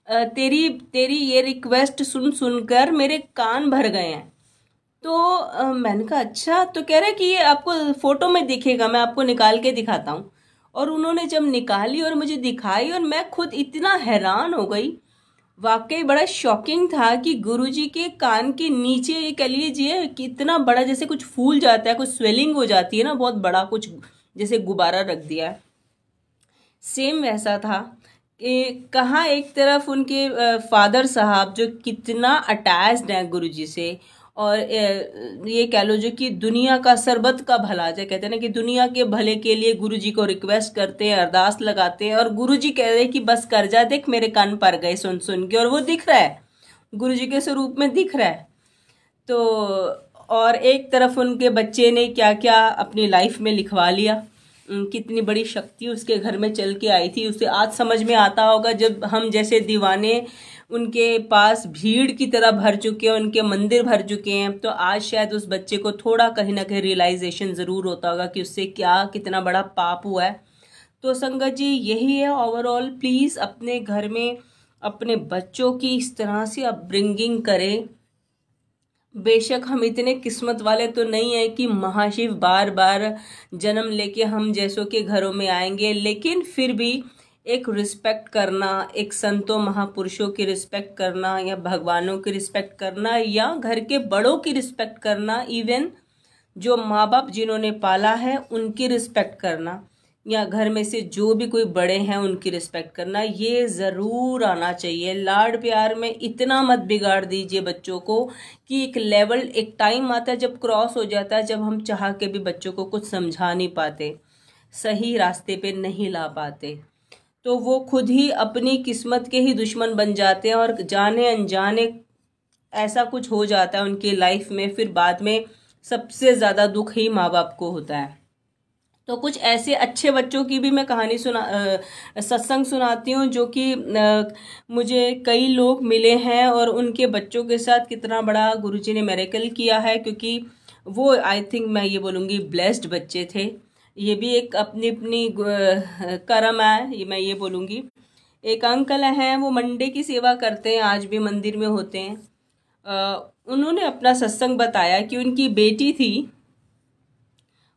तेरी ये रिक्वेस्ट सुन सुनकर मेरे कान भर गए हैं। तो मैंने कहा अच्छा, तो कह रहे कि ये आपको फोटो में दिखेगा, मैं आपको निकाल के दिखाता हूँ। और उन्होंने जब निकाली और मुझे दिखाई, और मैं खुद इतना हैरान हो गई, वाकई बड़ा शॉकिंग था कि गुरुजी के कान के नीचे, ये कह लीजिए कितना बड़ा, जैसे कुछ फूल जाता है, कुछ स्वेलिंग हो जाती है ना, बहुत बड़ा कुछ जैसे गुब्बारा रख दिया है, सेम वैसा था। कि कहाँ एक तरफ उनके फादर साहब जो कितना अटैच्ड हैं गुरुजी से, और ये कह लो जो कि दुनिया का सरबत का भला, जो कहते हैं ना कि दुनिया के भले के लिए गुरुजी को रिक्वेस्ट करते हैं, अरदास लगाते हैं, और गुरुजी कह रहे हैं कि बस कर जा, देख मेरे कान पर गए सुन सुन के, और वो दिख रहा है, गुरुजी के स्वरूप में दिख रहा है। तो और एक तरफ उनके बच्चे ने क्या क्या अपनी लाइफ में लिखवा लिया, कितनी बड़ी शक्ति उसके घर में चल के आई थी, उसे आज समझ में आता होगा, जब हम जैसे दीवाने उनके पास भीड़ की तरह भर चुके हैं, उनके मंदिर भर चुके हैं, तो आज शायद उस बच्चे को थोड़ा कहीं ना कहीं रियलाइजेशन ज़रूर होता होगा कि उससे क्या कितना बड़ा पाप हुआ है। तो संगत जी यही है ओवरऑल, प्लीज़ अपने घर में अपने बच्चों की इस तरह से अपब्रिंगिंग करें। बेशक हम इतने किस्मत वाले तो नहीं है कि महाशिव बार बार जन्म लेके हम जैसों के घरों में आएंगे, लेकिन फिर भी एक रिस्पेक्ट करना, एक संतों महापुरुषों की रिस्पेक्ट करना, या भगवानों की रिस्पेक्ट करना, या घर के बड़ों की रिस्पेक्ट करना, इवन जो माँ बाप जिन्होंने पाला है उनकी रिस्पेक्ट करना, या घर में से जो भी कोई बड़े हैं उनकी रिस्पेक्ट करना, ये ज़रूर आना चाहिए। लाड प्यार में इतना मत बिगाड़ दीजिए बच्चों को कि एक लेवल, एक टाइम आता है जब क्रॉस हो जाता है, जब हम चाह के भी बच्चों को कुछ समझा नहीं पाते, सही रास्ते पे नहीं ला पाते, तो वो खुद ही अपनी किस्मत के ही दुश्मन बन जाते हैं, और जाने अनजाने ऐसा कुछ हो जाता है उनकी लाइफ में, फिर बाद में सबसे ज़्यादा दुख ही माँ बाप को होता है। तो कुछ ऐसे अच्छे बच्चों की भी मैं कहानी सत्संग सुनाती हूँ, जो कि मुझे कई लोग मिले हैं और उनके बच्चों के साथ कितना बड़ा गुरुजी ने मिरेकल किया है, क्योंकि वो आई थिंक मैं ये बोलूँगी ब्लेस्ड बच्चे थे। ये भी एक अपनी अपनी कर्म है, ये मैं ये बोलूँगी। एक अंकल हैं, वो मंडे की सेवा करते हैं, आज भी मंदिर में होते हैं। उन्होंने अपना सत्संग बताया कि उनकी बेटी थी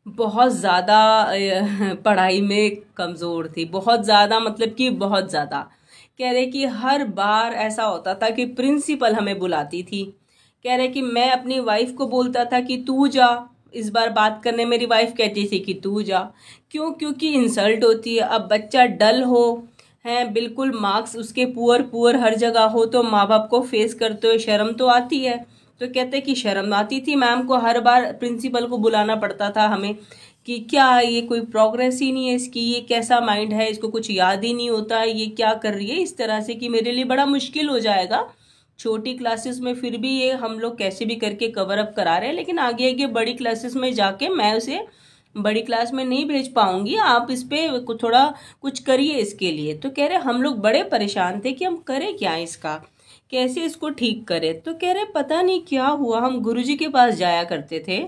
बहुत ज़्यादा पढ़ाई में कमज़ोर थी, बहुत ज़्यादा, मतलब कि बहुत ज़्यादा। कह रहे कि हर बार ऐसा होता था कि प्रिंसिपल हमें बुलाती थी। कह रहे कि मैं अपनी वाइफ को बोलता था कि तू जा, इस बार बात करने मेरी वाइफ कहती थी कि तू जा। क्यों? क्योंकि इंसल्ट होती है। अब बच्चा डल हो है, बिल्कुल मार्क्स उसके पुअर पुअर हर जगह हो, तो माँ बाप को फेस करते हुए शर्म तो आती है। तो कहते कि शर्म आती थी मैम को, हर बार प्रिंसिपल को बुलाना पड़ता था हमें कि क्या ये कोई प्रोग्रेस ही नहीं है इसकी, ये कैसा माइंड है, इसको कुछ याद ही नहीं होता, ये क्या कर रही है, इस तरह से कि मेरे लिए बड़ा मुश्किल हो जाएगा। छोटी क्लासेस में फिर भी ये हम लोग कैसे भी करके कवर अप करा रहे हैं, लेकिन आगे आगे बड़ी क्लासेस में जाके मैं उसे बड़ी क्लास में नहीं भेज पाऊंगी, आप इस पे थोड़ा कुछ करिए इसके लिए। तो कह रहे हम लोग बड़े परेशान थे कि हम करें क्या इसका, कैसे इसको ठीक करें। तो कह रहे पता नहीं क्या हुआ, हम गुरुजी के पास जाया करते थे,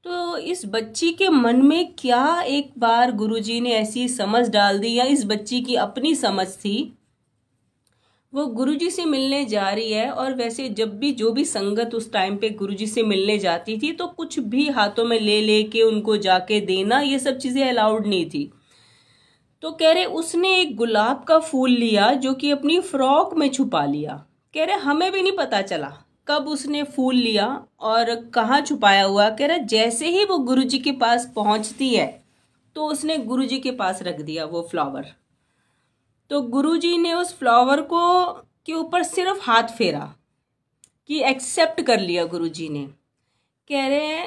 तो इस बच्ची के मन में क्या एक बार गुरुजी ने ऐसी समझ डाल दी, या इस बच्ची की अपनी समझ थी, वो गुरुजी से मिलने जा रही है। और वैसे जब भी जो भी संगत उस टाइम पे गुरुजी से मिलने जाती थी, तो कुछ भी हाथों में ले लेके उनको जाके देना, ये सब चीजें अलाउड नहीं थी। तो कह रहे उसने एक गुलाब का फूल लिया जो कि अपनी फ्रॉक में छुपा लिया। कह रहे हमें भी नहीं पता चला कब उसने फूल लिया और कहाँ छुपाया हुआ। कह रहे जैसे ही वो गुरुजी के पास पहुंचती है, तो उसने गुरुजी के पास रख दिया वो फ्लावर। तो गुरुजी ने उस फ्लावर को के ऊपर सिर्फ हाथ फेरा कि एक्सेप्ट कर लिया गुरुजी ने। कह रहे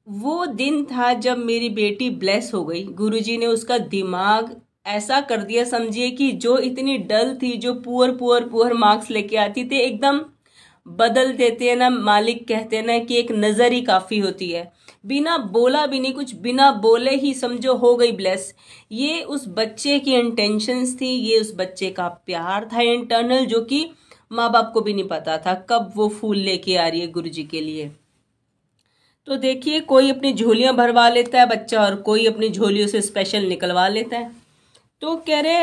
वो दिन था जब मेरी बेटी ब्लेस हो गई। गुरुजी ने उसका दिमाग ऐसा कर दिया, समझिए कि जो इतनी डल थी, जो पुअर पुअर पुअर मार्क्स लेके आती थी, एकदम बदल देते हैं ना मालिक, कहते हैं ना कि एक नजर ही काफी होती है। बिना बोला भी नहीं, कुछ बिना बोले ही समझो हो गई ब्लेस। ये उस बच्चे की इंटेंशंस थी, ये उस बच्चे का प्यार था इंटरनल, जो कि माँ बाप को भी नहीं पता था कब वो फूल लेके आ रही है गुरुजी के लिए। तो देखिए, कोई अपनी झोलियां भरवा लेता है बच्चा, और कोई अपनी झोलियों से स्पेशल निकलवा लेता है। तो कह रहे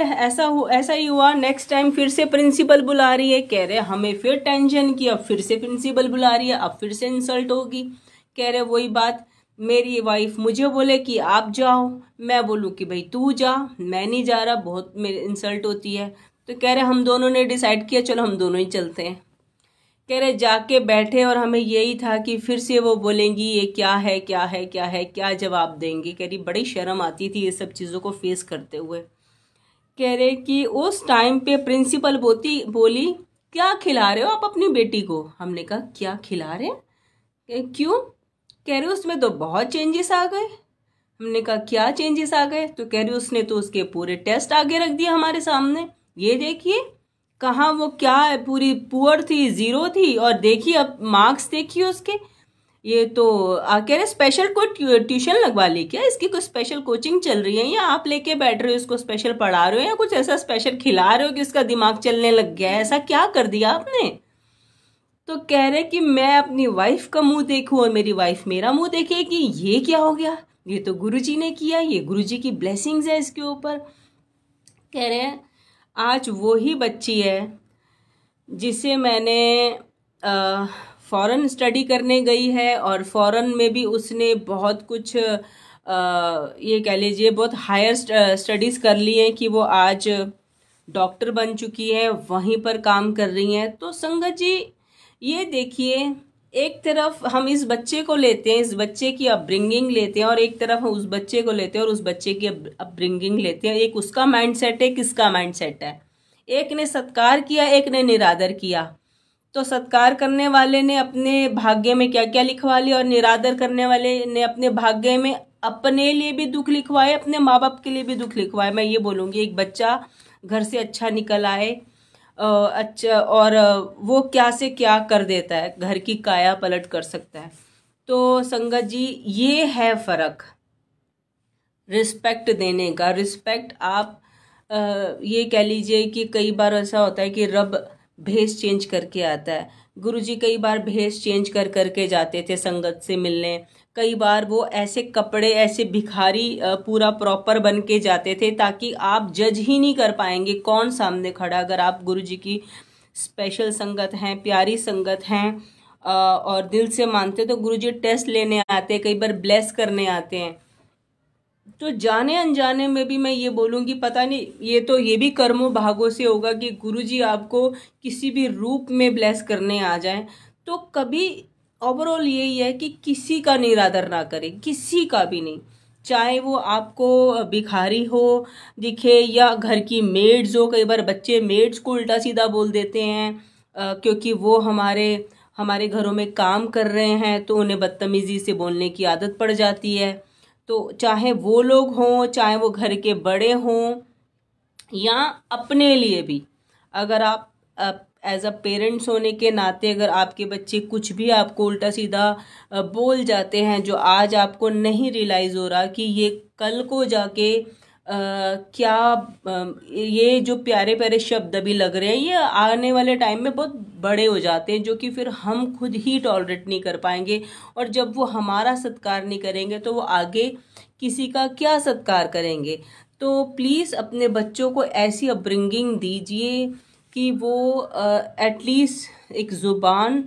ऐसा ही हुआ। नेक्स्ट टाइम फिर से प्रिंसिपल बुला रही है। कह रहे हमें फिर टेंशन की, अब फिर से प्रिंसिपल बुला रही है, अब फिर से इंसल्ट होगी। कह रहे वही बात, मेरी वाइफ मुझे बोले कि आप जाओ, मैं बोलूँ कि भाई तू जा, मैं नहीं जा रहा, बहुत मेरी इंसल्ट होती है। तो कह रहे हम दोनों ने डिसाइड किया चलो हम दोनों ही चलते हैं। कह रहे जाके बैठे, और हमें यही था कि फिर से वो बोलेंगी ये क्या है क्या है क्या है, क्या जवाब देंगी। कह रही बड़ी शर्म आती थी ये सब चीज़ों को फेस करते हुए। कह रहे कि उस टाइम पे प्रिंसिपल बोली क्या खिला रहे हो आप अपनी बेटी को। हमने कहा क्या खिला रहे हैं, क्यों। कह रहे उसमें तो बहुत चेंजेस आ गए। हमने कहा क्या चेंजेस आ गए। तो कह रही उसने तो उसके पूरे टेस्ट आगे रख दिए हमारे सामने, ये देखिए कहाँ वो क्या है, पूरी पुअर थी, जीरो थी, और देखिए अब मार्क्स देखिए उसके। ये तो कह रहे स्पेशल कोई ट्यूशन लगवा ली क्या, इसकी कोई स्पेशल कोचिंग चल रही है, या आप लेके बैठ रहे हो इसको स्पेशल पढ़ा रहे हो, या कुछ ऐसा स्पेशल खिला रहे हो कि इसका दिमाग चलने लग गया है, ऐसा क्या कर दिया आपने। तो कह रहे कि मैं अपनी वाइफ का मुंह देखूं और मेरी वाइफ मेरा मुंह देखे कि ये क्या हो गया, ये तो गुरुजी ने किया, ये गुरुजी की ब्लेसिंग्स है इसके ऊपर। कह रहे हैं आज वो ही बच्ची है जिसे मैंने फॉरेन स्टडी करने गई है, और फॉरेन में भी उसने बहुत कुछ ये कह लीजिए बहुत हायर स्टडीज़ कर ली हैं कि वो आज डॉक्टर बन चुकी है, वहीं पर काम कर रही हैं। तो संगत जी ये देखिए, एक तरफ हम इस बच्चे को लेते हैं, इस बच्चे की अपब्रिंगिंग लेते हैं, और एक तरफ हम उस बच्चे को लेते हैं और उस बच्चे की अपब्रिंगिंग लेते हैं। एक उसका माइंडसेट है, किसका माइंडसेट है। एक ने सत्कार किया, एक ने निरादर किया। तो सत्कार करने वाले ने अपने भाग्य में क्या क्या लिखवा लिया, और निरादर करने वाले ने अपने भाग्य में अपने लिए भी दुख लिखवाए, अपने माँ बाप के लिए भी दुख लिखवाए। मैं ये बोलूँगी एक बच्चा घर से अच्छा निकल आए, अच्छा, और वो क्या से क्या कर देता है, घर की काया पलट कर सकता है। तो संगत जी ये है फर्क। रिस्पेक्ट देने का। रिस्पेक्ट आप ये कह लीजिए कि कई बार ऐसा होता है कि रब भेष चेंज करके आता है। गुरुजी कई बार भेष चेंज कर करके जाते थे संगत से मिलने। कई बार वो ऐसे कपड़े, ऐसे भिखारी पूरा प्रॉपर बन के जाते थे ताकि आप जज ही नहीं कर पाएंगे कौन सामने खड़ा। अगर आप गुरुजी की स्पेशल संगत हैं, प्यारी संगत हैं और दिल से मानते, तो गुरुजी टेस्ट लेने आते हैं, कई बार ब्लेस करने आते हैं। तो जाने अनजाने में भी मैं ये बोलूँगी, पता नहीं ये भी कर्मों भागों से होगा कि गुरुजी आपको किसी भी रूप में ब्लेस करने आ जाए। तो कभी ओवरऑल यही है कि किसी का निरादर ना करें, किसी का भी नहीं, चाहे वो आपको भिखारी हो दिखे या घर की मेड्स हो। कई बार बच्चे मेड्स को उल्टा सीधा बोल देते हैं क्योंकि वो हमारे घरों में काम कर रहे हैं, तो उन्हें बदतमीजी से बोलने की आदत पड़ जाती है। तो चाहे वो लोग हों, चाहे वो घर के बड़े हों, या अपने लिए भी, अगर आप एज अ पेरेंट्स होने के नाते अगर आपके बच्चे कुछ भी आपको उल्टा सीधा बोल जाते हैं जो आज आपको नहीं रियलाइज़ हो रहा कि ये कल को जाके क्या ये जो प्यारे प्यारे शब्द अभी लग रहे हैं ये आने वाले टाइम में बहुत बड़े हो जाते हैं, जो कि फिर हम खुद ही टॉलरेट नहीं कर पाएंगे। और जब वो हमारा सत्कार नहीं करेंगे तो वो आगे किसी का क्या सत्कार करेंगे। तो प्लीज़ अपने बच्चों को ऐसी अपब्रिंगिंग दीजिए कि वो एटलीस्ट एक ज़ुबान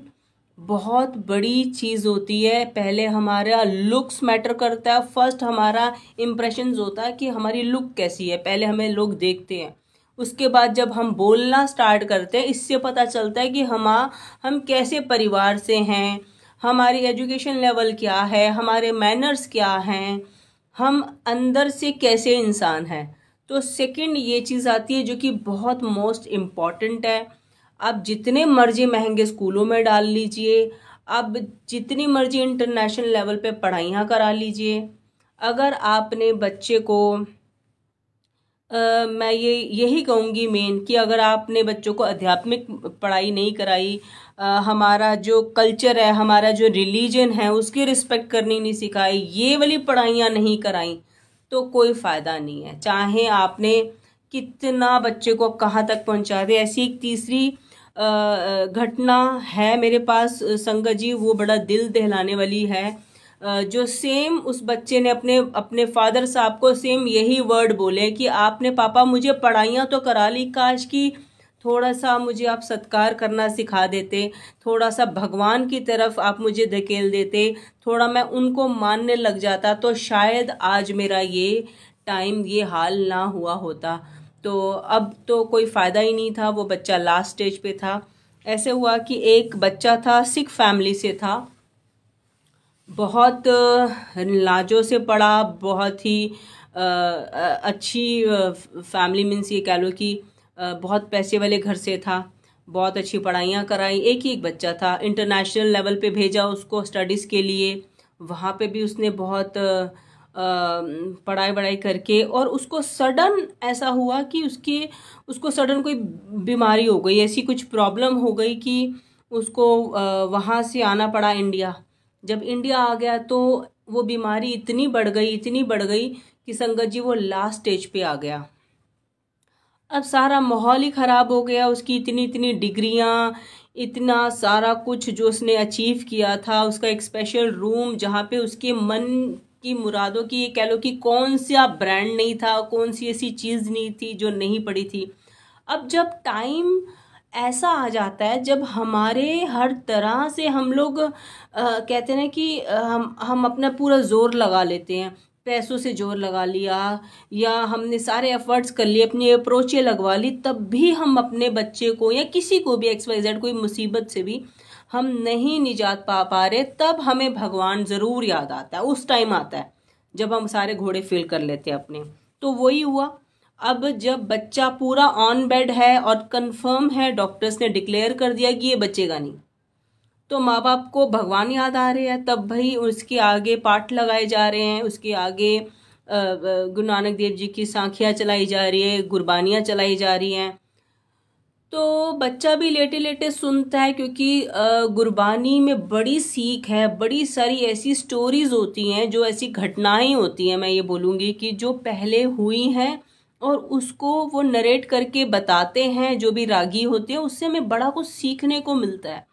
बहुत बड़ी चीज़ होती है। पहले हमारा लुक्स मैटर करता है, फर्स्ट हमारा इम्प्रेशंस होता है कि हमारी लुक कैसी है, पहले हमें लोग देखते हैं। उसके बाद जब हम बोलना स्टार्ट करते हैं, इससे पता चलता है कि हम कैसे परिवार से हैं, हमारी एजुकेशन लेवल क्या है, हमारे मैनर्स क्या हैं, हम अंदर से कैसे इंसान हैं। तो सेकंड ये चीज़ आती है जो कि बहुत मोस्ट इम्पॉर्टेंट है। आप जितने मर्जी महंगे स्कूलों में डाल लीजिए, आप जितनी मर्जी इंटरनेशनल लेवल पे पढ़ाइयाँ करा लीजिए, अगर आपने बच्चे को मैं यही कहूँगी मेन कि अगर आपने बच्चों को आध्यात्मिक पढ़ाई नहीं कराई, हमारा जो कल्चर है, हमारा जो रिलीजन है उसकी रिस्पेक्ट करनी नहीं सिखाई, ये वाली पढ़ाइयाँ नहीं कराई, तो कोई फ़ायदा नहीं है। चाहे आपने कितना बच्चे को कहाँ तक पहुँचा दे। ऐसी एक तीसरी घटना है मेरे पास संगत जी, वो बड़ा दिल दहलाने वाली है। जो सेम उस बच्चे ने अपने फादर साहब को सेम यही वर्ड बोले कि आपने पापा मुझे पढ़ाइयाँ तो करा ली, काश कि थोड़ा सा मुझे आप सत्कार करना सिखा देते, थोड़ा सा भगवान की तरफ आप मुझे धकेल देते, थोड़ा मैं उनको मानने लग जाता, तो शायद आज मेरा ये टाइम ये हाल ना हुआ होता। तो अब तो कोई फ़ायदा ही नहीं था, वो बच्चा लास्ट स्टेज पे था। ऐसे हुआ कि एक बच्चा था, सिख फैमिली से था, बहुत लाजों से पढ़ा, बहुत ही अच्छी फैमिली, मीन्स ये कह लो कि बहुत पैसे वाले घर से था, बहुत अच्छी पढ़ाइयाँ कराई। एक ही एक बच्चा था, इंटरनेशनल लेवल पे भेजा उसको स्टडीज़ के लिए, वहाँ पे भी उसने बहुत पढ़ाई करके, और उसको सडन ऐसा हुआ कि उसको सडन कोई बीमारी हो गई, ऐसी कुछ प्रॉब्लम हो गई कि उसको वहाँ से आना पड़ा इंडिया। जब इंडिया आ गया तो वो बीमारी इतनी बढ़ गई कि संगत जी वो लास्ट स्टेज पे आ गया। अब सारा माहौल ही ख़राब हो गया। उसकी इतनी डिग्रियां, इतना सारा कुछ जो उसने अचीव किया था, उसका एक स्पेशल रूम जहाँ पे उसके मन की मुरादों की, ये कह लो कि कौन सा ब्रांड नहीं था, कौन सी ऐसी चीज़ नहीं थी जो नहीं पड़ी थी। अब जब टाइम ऐसा आ जाता है जब हमारे हर तरह से हम लोग कहते हैं कि हम अपना पूरा जोर लगा लेते हैं, पैसों से जोर लगा लिया, या हमने सारे एफर्ट्स कर लिए, अपनी अप्रोचें लगवा ली, तब भी हम अपने बच्चे को या किसी को भी XYZ कोई मुसीबत से भी हम नहीं निजात पा रहे, तब हमें भगवान ज़रूर याद आता है। उस टाइम आता है जब हम सारे घोड़े फिल कर लेते हैं अपने। तो वही हुआ। अब जब बच्चा पूरा ऑन बेड है और कंफर्म है, डॉक्टर्स ने डिक्लेयर कर दिया कि ये बचेगा नहीं, तो माँ बाप को भगवान याद आ रहे हैं। तब भाई उसके आगे पाठ लगाए जा रहे हैं, उसके आगे गुरु नानक देव जी की सांखियाँ चलाई जा रही है, गुरबानियाँ चलाई जा रही हैं। तो बच्चा भी लेटे लेटे सुनता है, क्योंकि गुरबानी में बड़ी सीख है, बड़ी सारी ऐसी स्टोरीज होती हैं, जो ऐसी घटनाएं होती हैं, मैं ये बोलूँगी कि जो पहले हुई हैं और उसको वो नरेट करके बताते हैं, जो भी रागी होते हैं, उससे हमें बड़ा कुछ सीखने को मिलता है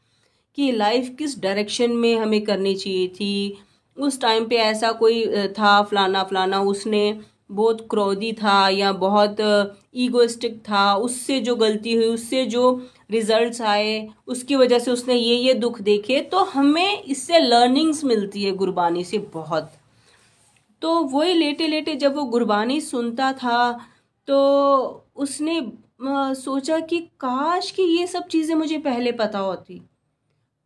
कि लाइफ किस डायरेक्शन में हमें करनी चाहिए थी। उस टाइम पे ऐसा कोई था, फलाना फलाना, उसने बहुत क्रोधी था या बहुत ईगोइस्टिक था, उससे जो गलती हुई, उससे जो रिजल्ट्स आए, उसकी वजह से उसने ये दुख देखे। तो हमें इससे लर्निंग्स मिलती है गुरबानी से बहुत। तो वही लेटे लेटे जब वो गुरबानी सुनता था तो उसने सोचा कि काश कि ये सब चीज़ें मुझे पहले पता होती,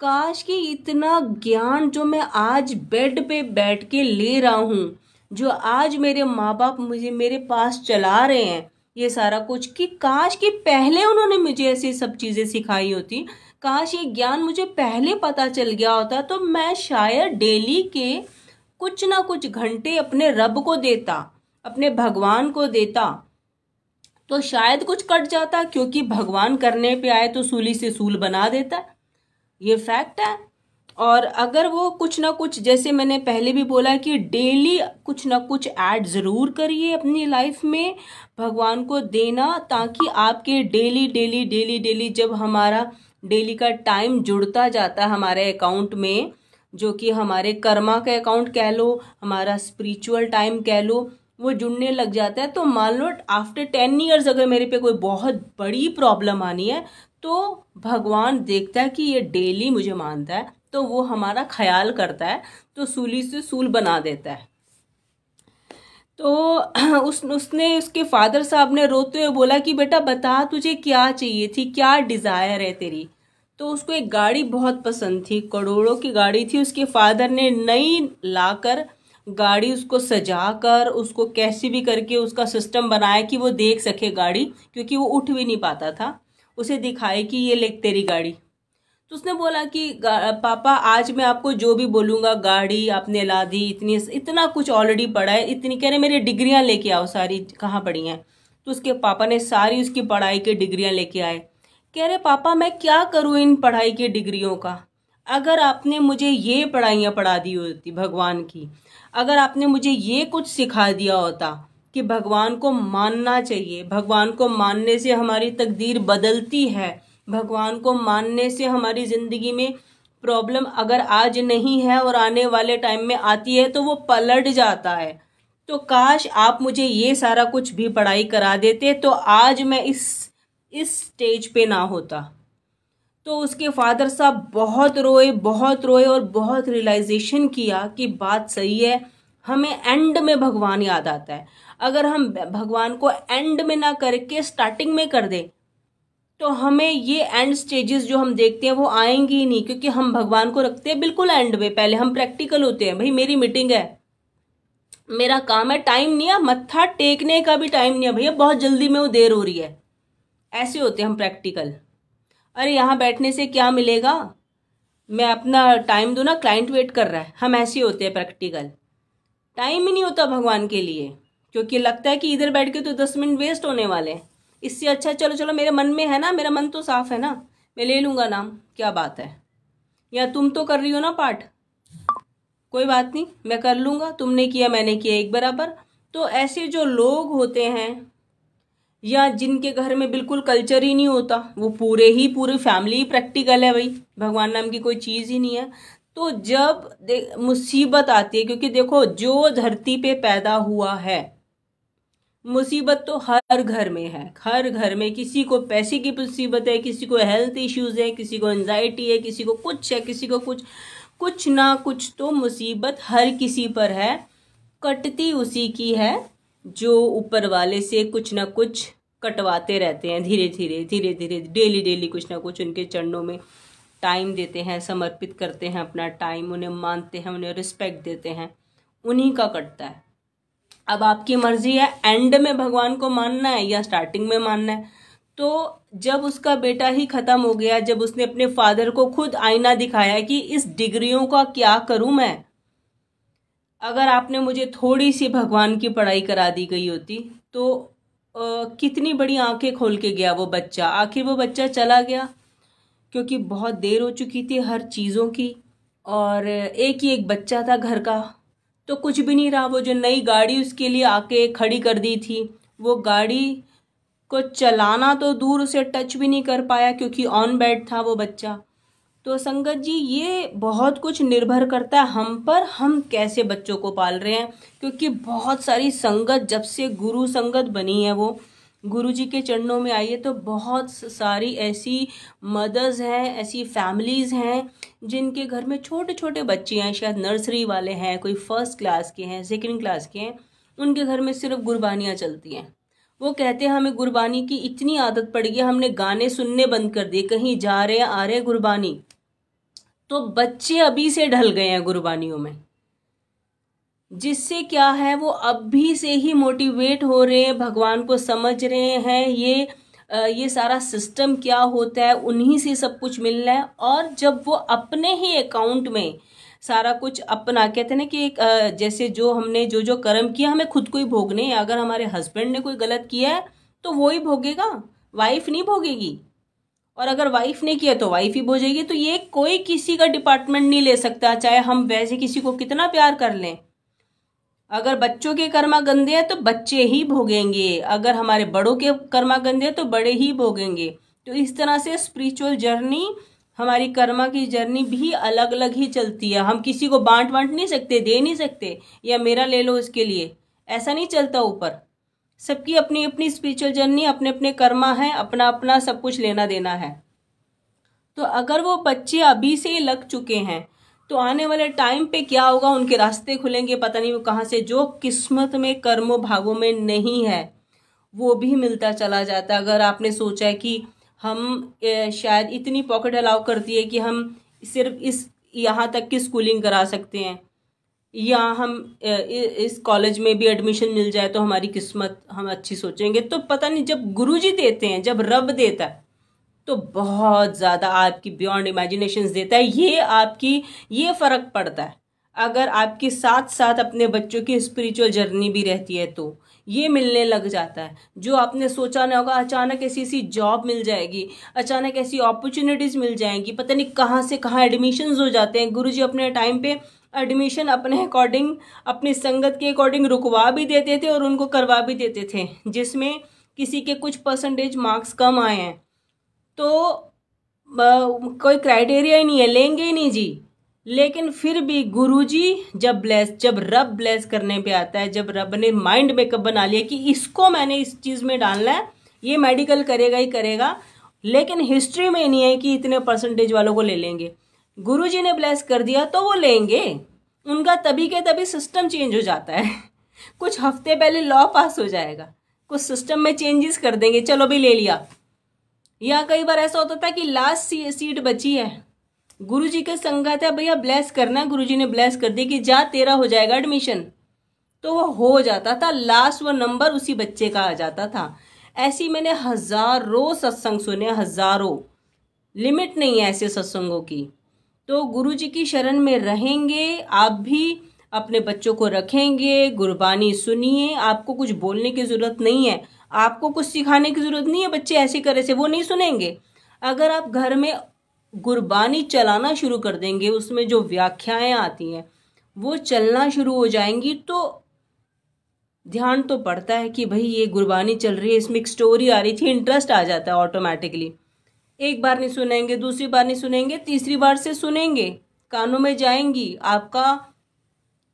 काश कि इतना ज्ञान जो मैं आज बेड पे बैठ के ले रहा हूँ, जो आज मेरे माँ बाप मुझे मेरे पास चला रहे हैं ये सारा कुछ, कि काश कि पहले उन्होंने मुझे ऐसी सब चीज़ें सिखाई होती, काश ये ज्ञान मुझे पहले पता चल गया होता, तो मैं शायद डेली के कुछ ना कुछ घंटे अपने रब को देता, अपने भगवान को देता, तो शायद कुछ कट जाता। क्योंकि भगवान करने पे आए तो सूली से सूल बना देता, ये फैक्ट है। और अगर वो कुछ ना कुछ, जैसे मैंने पहले भी बोला कि डेली कुछ ना कुछ ऐड ज़रूर करिए अपनी लाइफ में भगवान को देना, ताकि आपके डेली डेली डेली डेली जब हमारा डेली का टाइम जुड़ता जाता है हमारे अकाउंट में, जो कि हमारे कर्मा का अकाउंट कह लो, हमारा स्पिरिचुअल टाइम कह लो, वो जुड़ने लग जाता है। तो मान लो आफ्टर 10 ईयर्स अगर मेरे पे कोई बहुत बड़ी प्रॉब्लम आनी है, तो भगवान देखता है कि ये डेली मुझे मानता है, तो वो हमारा ख्याल करता है, तो सूली से सूल बना देता है। तो उसने उसके फादर साहब ने रोते हुए बोला कि बेटा बता तुझे क्या चाहिए थी, क्या डिज़ायर है तेरी। तो उसको एक गाड़ी बहुत पसंद थी, करोड़ों की गाड़ी थी। उसके फादर ने नई लाकर गाड़ी उसको सजा कर, उसको कैसे भी करके उसका सिस्टम बनाया कि वो देख सके गाड़ी, क्योंकि वो उठ भी नहीं पाता था। उसे दिखाई कि ये ले तेरी गाड़ी। तो उसने बोला कि पापा आज मैं आपको जो भी बोलूँगा, गाड़ी आपने ला दी, इतना कुछ ऑलरेडी पड़ा है, इतनी कह रहे मेरी डिग्रियाँ लेके आओ, सारी कहाँ पड़ी हैं। तो उसके पापा ने सारी उसकी पढ़ाई की डिग्रियाँ लेके आए। कह रहे पापा मैं क्या करूँ इन पढ़ाई की डिग्रियों का, अगर आपने मुझे ये पढ़ाइयाँ पढ़ा दी होती भगवान की, अगर आपने मुझे ये कुछ सिखा दिया होता कि भगवान को मानना चाहिए, भगवान को मानने से हमारी तकदीर बदलती है, भगवान को मानने से हमारी ज़िंदगी में प्रॉब्लम अगर आज नहीं है और आने वाले टाइम में आती है तो वो पलट जाता है, तो काश आप मुझे ये सारा कुछ भी पढ़ाई करा देते, तो आज मैं इस स्टेज पे ना होता। तो उसके फादर साहब बहुत रोए और बहुत रियलाइजेशन किया कि बात सही है। हमें एंड में भगवान याद आता है। अगर हम भगवान को एंड में ना करके स्टार्टिंग में कर दें, तो हमें ये एंड स्टेजेस जो हम देखते हैं वो आएंगी ही नहीं, क्योंकि हम भगवान को रखते हैं बिल्कुल एंड में। पहले हम प्रैक्टिकल होते हैं, भाई मेरी मीटिंग है, मेरा काम है, टाइम नहीं है, मत्था टेकने का भी टाइम नहीं है भैया, बहुत जल्दी में वो देर हो रही है, ऐसे होते हैं हम प्रैक्टिकल। अरे यहाँ बैठने से क्या मिलेगा, मैं अपना टाइम दूँ ना, क्लाइंट वेट कर रहा है, हम ऐसे होते हैं प्रैक्टिकल। टाइम ही नहीं होता भगवान के लिए, क्योंकि लगता है कि इधर बैठ के तो 10 मिनट वेस्ट होने वाले हैं। इससे अच्छा चलो मेरे मन में है ना, मेरा मन तो साफ है ना, मैं ले लूँगा नाम, क्या बात है, या तुम तो कर रही हो ना पाठ, कोई बात नहीं मैं कर लूँगा, तुमने किया मैंने किया एक बराबर। तो ऐसे जो लोग होते हैं या जिनके घर में बिल्कुल कल्चर ही नहीं होता, वो पूरी फैमिली ही प्रैक्टिकल है, भाई भगवान नाम की कोई चीज़ ही नहीं है। तो जब मुसीबत आती है, क्योंकि देखो जो धरती पे पैदा हुआ है, मुसीबत तो हर घर में है, हर घर में किसी को पैसे की मुसीबत है, किसी को हेल्थ इश्यूज है, किसी को एंजाइटी है, किसी को कुछ है, किसी को कुछ ना कुछ तो मुसीबत हर किसी पर है। कटती उसी की है जो ऊपर वाले से कुछ ना कुछ कटवाते रहते हैं, धीरे धीरे डेली डेली कुछ ना कुछ उनके चरणों में टाइम देते हैं, समर्पित करते हैं अपना टाइम, उन्हें मानते हैं, उन्हें रिस्पेक्ट देते हैं, उन्हीं का कटता है। अब आपकी मर्जी है एंड में भगवान को मानना है या स्टार्टिंग में मानना है। तो जब उसका बेटा ही खत्म हो गया, जब उसने अपने फादर को खुद आईना दिखाया कि इस डिग्रियों का क्या करूं मैं, अगर आपने मुझे थोड़ी सी भगवान की पढ़ाई करा दी गई होती तो कितनी बड़ी आंखें खोल के गया वो बच्चा। आखिर वो बच्चा चला गया क्योंकि बहुत देर हो चुकी थी हर चीज़ों की, और एक ही एक बच्चा था घर का, तो कुछ भी नहीं रहा। वो जो नई गाड़ी उसके लिए आके खड़ी कर दी थी, वो गाड़ी को चलाना तो दूर, उसे टच भी नहीं कर पाया क्योंकि ऑन बेड था वो बच्चा। तो संगत जी, ये बहुत कुछ निर्भर करता है हम पर, हम कैसे बच्चों को पाल रहे हैं। क्योंकि बहुत सारी संगत, जब से गुरु संगत बनी है, वो गुरु जी के चरणों में आई है, तो बहुत सारी ऐसी मदर्स हैं, ऐसी फैमिलीज़ हैं जिनके घर में छोटे छोटे बच्चे हैं, शायद नर्सरी वाले हैं, कोई फर्स्ट क्लास के हैं, सेकंड क्लास के हैं, उनके घर में सिर्फ गुरबानियाँ चलती हैं। वो कहते हैं हमें गुरबानी की इतनी आदत पड़ गई, हमने गाने सुनने बंद कर दिए, कहीं जा रहे हैं आ रहे गुरबानी। तो बच्चे अभी से ढल गए हैं गुरबानियों में, जिससे क्या है, वो अभी से ही मोटिवेट हो रहे हैं, भगवान को समझ रहे हैं, ये सारा सिस्टम क्या होता है, उन्हीं से सब कुछ मिल रहा है। और जब वो अपने ही अकाउंट में सारा कुछ अपना, कहते हैं ना कि एक जैसे जो हमने जो जो कर्म किया हमें खुद को ही भोगने हैं। अगर हमारे हस्बैंड ने कोई गलत किया है तो वो ही भोगेगा, वाइफ नहीं भोगेगी। और अगर वाइफ ने किया तो वाइफ ही भोगेगी। तो ये कोई किसी का डिपार्टमेंट नहीं ले सकता, चाहे हम वैसे किसी को कितना प्यार कर लें। अगर बच्चों के कर्मा गंदे हैं तो बच्चे ही भोगेंगे, अगर हमारे बड़ों के कर्मा गंदे हैं तो बड़े ही भोगेंगे। तो इस तरह से स्पिरिचुअल जर्नी, हमारी कर्मा की जर्नी भी अलग अलग ही चलती है। हम किसी को बांट नहीं सकते, दे नहीं सकते, या मेरा ले लो इसके लिए, ऐसा नहीं चलता ऊपर। सबकी अपनी अपनी स्पिरिचुअल जर्नी, अपने अपने कर्मा है, अपना अपना सब कुछ लेना देना है। तो अगर वो बच्चे अभी से लग चुके हैं तो आने वाले टाइम पे क्या होगा, उनके रास्ते खुलेंगे, पता नहीं वो कहाँ से। जो किस्मत में कर्मों भागों में नहीं है वो भी मिलता चला जाता है। अगर आपने सोचा है कि हम शायद इतनी पॉकेट अलाउ करती है कि हम सिर्फ इस यहाँ तक की स्कूलिंग करा सकते हैं, या हम इस कॉलेज में भी एडमिशन मिल जाए तो हमारी किस्मत, हम अच्छी सोचेंगे। तो पता नहीं, जब गुरुजी देते हैं, जब रब देता है, तो बहुत ज़्यादा आपकी बियॉन्ड इमेजिनेशंस देता है। ये फ़र्क पड़ता है अगर आपके साथ साथ अपने बच्चों की स्पिरिचुअल जर्नी भी रहती है, तो ये मिलने लग जाता है। जो आपने सोचा ना होगा, अचानक ऐसी जॉब मिल जाएगी, अचानक ऐसी अपॉर्चुनिटीज़ मिल जाएंगी, पता नहीं कहाँ से कहाँ एडमिशन्स हो जाते हैं। गुरुजी अपने टाइम पे एडमिशन अपने अकॉर्डिंग, अपनी संगत के अकॉर्डिंग रुकवा भी देते थे और उनको करवा भी देते थे, जिसमें किसी के कुछ परसेंटेज मार्क्स कम आए हैं तो कोई क्राइटेरिया ही नहीं है, लेंगे ही नहीं जी। लेकिन फिर भी गुरुजी जब रब ब्लेस करने पे आता है, जब रब ने माइंड मेकअप बना लिया कि इसको मैंने इस चीज़ में डालना है, ये मेडिकल करेगा ही करेगा, लेकिन हिस्ट्री में नहीं है कि इतने परसेंटेज वालों को ले लेंगे। गुरुजी ने ब्लेस कर दिया तो वो लेंगे। उनका तभी के तभी सिस्टम चेंज हो जाता है। कुछ हफ्ते पहले लॉ पास हो जाएगा, कुछ सिस्टम में चेंजेस कर देंगे, चलो भी ले लिया। या कई बार ऐसा होता था कि लास्ट सीट बची है, गुरुजी के संगत है, भैया ब्लेस करना, गुरुजी ने ब्लेस कर दिया कि जा तेरा हो जाएगा एडमिशन, तो वो हो जाता था। लास्ट वो नंबर उसी बच्चे का आ जाता था। ऐसी मैंने हजारों सत्संग सुने, हजारों, लिमिट नहीं है ऐसे सत्संगों की। तो गुरुजी की शरण में रहेंगे, आप भी अपने बच्चों को रखेंगे, गुरबानी सुनिए, आपको कुछ बोलने की जरूरत नहीं है, आपको कुछ सिखाने की जरूरत नहीं है। बच्चे ऐसे करे से वो नहीं सुनेंगे। अगर आप घर में गुरबानी चलाना शुरू कर देंगे, उसमें जो व्याख्याएं आती हैं वो चलना शुरू हो जाएंगी, तो ध्यान तो पड़ता है कि भाई ये गुरबानी चल रही है, इसमें एक स्टोरी आ रही थी, इंटरेस्ट आ जाता है ऑटोमेटिकली। एक बार नहीं सुनेंगे, दूसरी बार नहीं सुनेंगे, तीसरी बार से सुनेंगे, कानों में जाएंगी। आपका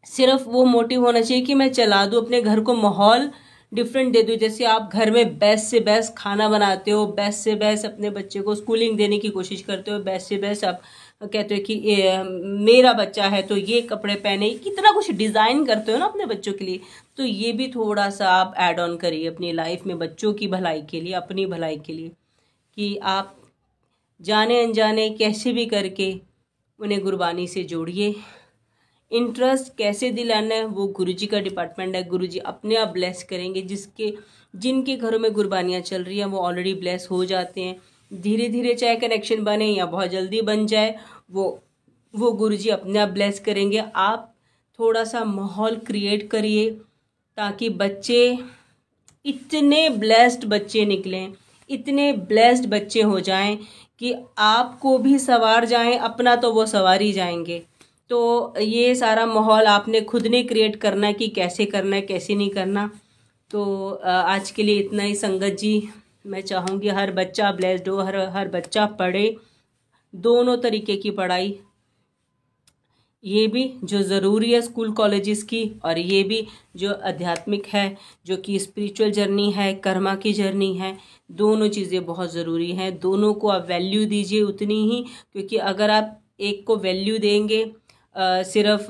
सिर्फ वो मोटिव होना चाहिए कि मैं चला दूं, अपने घर को माहौल डिफरेंट दे दूं। जैसे आप घर में बेस्ट से बेस्ट खाना बनाते हो, बेस्ट से बेस्ट अपने बच्चे को स्कूलिंग देने की कोशिश करते हो, बेस्ट से बेस्ट आप कहते हो कि मेरा बच्चा है तो ये कपड़े पहने, कितना कुछ डिज़ाइन करते हो ना अपने बच्चों के लिए। तो ये भी थोड़ा सा आप ऐड ऑन करिए अपनी लाइफ में, बच्चों की भलाई के लिए, अपनी भलाई के लिए, कि आप जाने अनजाने कैसे भी करके उन्हें गुरबानी से जोड़िए। इंटरेस्ट कैसे दिलाना है वो गुरुजी का डिपार्टमेंट है, गुरुजी अपने आप ब्लेस करेंगे। जिनके घरों में गुरबानियाँ चल रही हैं वो ऑलरेडी ब्लेस हो जाते हैं। धीरे धीरे चाहे कनेक्शन बने या बहुत जल्दी बन जाए, वो गुरुजी अपने आप ब्लेस करेंगे। आप थोड़ा सा माहौल क्रिएट करिए ताकि बच्चे इतने ब्लेस्ड बच्चे निकलें, इतने ब्लेस्ड बच्चे हो जाएं कि आपको भी सवार जाएं, अपना तो वो सवार ही जाएंगे। तो ये सारा माहौल आपने खुद ने क्रिएट करना है कि कैसे करना है, कैसे नहीं करना। तो आज के लिए इतना ही संगत जी। मैं चाहूँगी हर बच्चा ब्लेस्ड हो, हर बच्चा पढ़े, दोनों तरीके की पढ़ाई, ये भी जो ज़रूरी है स्कूल कॉलेजेस की, और ये भी जो आध्यात्मिक है, जो कि स्पिरिचुअल जर्नी है, कर्मा की जर्नी है। दोनों चीज़ें बहुत ज़रूरी हैं, दोनों को आप वैल्यू दीजिए उतनी ही, क्योंकि अगर आप एक को वैल्यू देंगे सिर्फ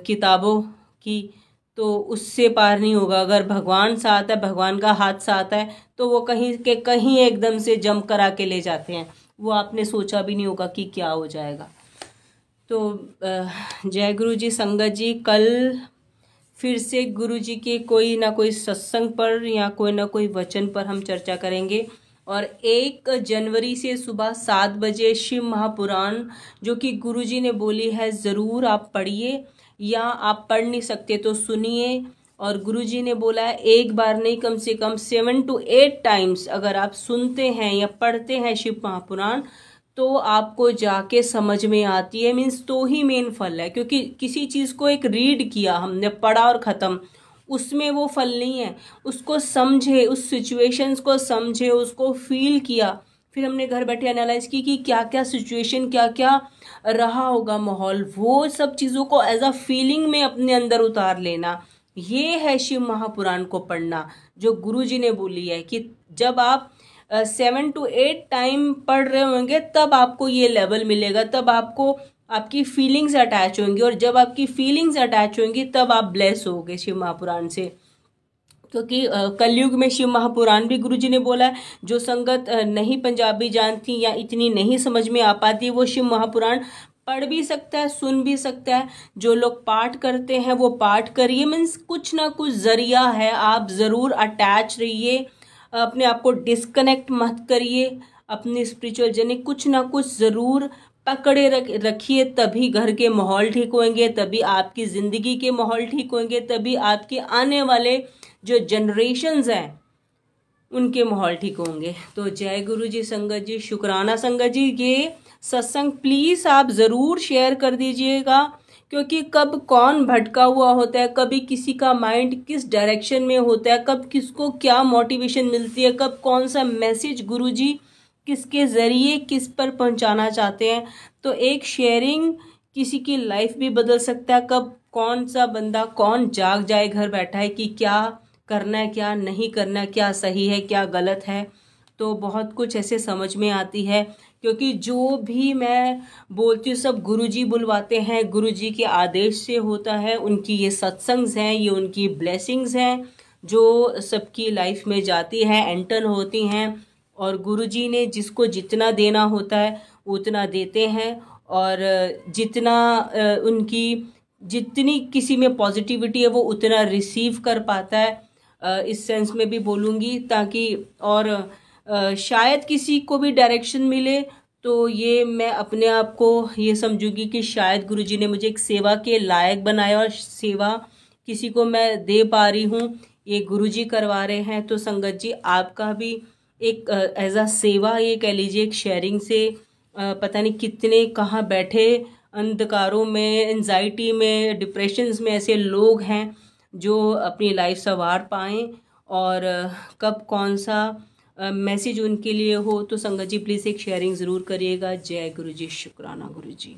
किताबों की, तो उससे पार नहीं होगा। अगर भगवान साथ है, भगवान का हाथ साथ है, तो वो कहीं के कहीं एकदम से जंप करा के ले जाते हैं, वो आपने सोचा भी नहीं होगा कि क्या हो जाएगा। तो जय गुरु जी। संगत जी, कल फिर से गुरु जी के कोई ना कोई सत्संग पर या कोई ना कोई वचन पर हम चर्चा करेंगे। और 1 जनवरी से सुबह 7 बजे शिव महापुराण, जो कि गुरु जी ने बोली है ज़रूर आप पढ़िए, या आप पढ़ नहीं सकते तो सुनिए। और गुरु जी ने बोला है एक बार नहीं, कम से कम 7 to 8 टाइम्स अगर आप सुनते हैं या पढ़ते हैं शिव महापुराण, तो आपको जाके समझ में आती है। मीन्स तो ही मेन फल है, क्योंकि किसी चीज़ को एक रीड किया हमने, पढ़ा और ख़त्म, उसमें वो फल नहीं है। उसको समझे, उस सिचुएशंस को समझे, उसको फील किया, फिर हमने घर बैठे एनालाइज की कि क्या क्या सिचुएशन, क्या क्या रहा होगा माहौल, वो सब चीज़ों को एज अ फीलिंग में अपने अंदर उतार लेना, ये है शिव महापुराण को पढ़ना। जो गुरु जी ने बोली है कि जब आप 7 to 8 टाइम पढ़ रहे होंगे, तब आपको ये लेवल मिलेगा, तब आपको आपकी फीलिंग्स अटैच होंगी, और जब आपकी फीलिंग्स अटैच होंगी तब आप ब्लेस होगे शिव महापुराण से। क्योंकि कलयुग में शिव महापुराण भी गुरु जी ने बोला है, जो संगत नहीं पंजाबी जानती या इतनी नहीं समझ में आ पाती, वो शिव महापुराण पढ़ भी सकता है, सुन भी सकता है। जो लोग पाठ करते हैं वो पाठ करिए। मीन्स कुछ ना कुछ जरिया है, आप ज़रूर अटैच रहिए, अपने आप को डिस्कनेक्ट मत करिए, अपनी स्पिरिचुअल जर्नी कुछ ना कुछ ज़रूर पकड़े रखिए, तभी घर के माहौल ठीक होंगे, तभी आपकी ज़िंदगी के माहौल ठीक होंगे, तभी आपके आने वाले जो जनरेशन्स हैं उनके माहौल ठीक होंगे। तो जय गुरु जी। संगत जी, शुक्राना संगत जी, ये सत्संग प्लीज़ आप ज़रूर शेयर कर दीजिएगा, क्योंकि कब कौन भटका हुआ होता है, कभी किसी का माइंड किस डायरेक्शन में होता है, कब किसको क्या मोटिवेशन मिलती है, कब कौन सा मैसेज गुरुजी किसके ज़रिए किस पर पहुंचाना चाहते हैं। तो एक शेयरिंग किसी की लाइफ भी बदल सकता है। कब कौन सा बंदा कौन जाग जाए घर बैठा है कि क्या करना है, क्या नहीं करना है, क्या सही है, क्या गलत है। तो बहुत कुछ ऐसे समझ में आती है, क्योंकि जो भी मैं बोलती हूँ सब गुरुजी बुलवाते हैं, गुरुजी के आदेश से होता है। उनकी ये सत्संग्स हैं, ये उनकी ब्लेसिंग्स हैं जो सबकी लाइफ में जाती है, एंटर होती हैं। और गुरुजी ने जिसको जितना देना होता है उतना देते हैं, और जितना उनकी जितनी किसी में पॉजिटिविटी है वो उतना रिसीव कर पाता है। इस सेंस में भी बोलूँगी, ताकि और शायद किसी को भी डायरेक्शन मिले, तो ये मैं अपने आप को ये समझूंगी कि शायद गुरुजी ने मुझे एक सेवा के लायक बनाया, और सेवा किसी को मैं दे पा रही हूँ, ये गुरुजी करवा रहे हैं। तो संगत जी, आपका भी एक एज अ सेवा ये कह लीजिए, एक शेयरिंग से पता नहीं कितने कहाँ बैठे अंधकारों में, एंजाइटी में, डिप्रेशंस में ऐसे लोग हैं जो अपनी लाइफ संवार पाएँ, और कब कौन सा मैसेज उनके लिए हो। तो संगत जी प्लीज़ एक शेयरिंग ज़रूर करिएगा। जय गुरु जी। शुक्राना गुरु जी।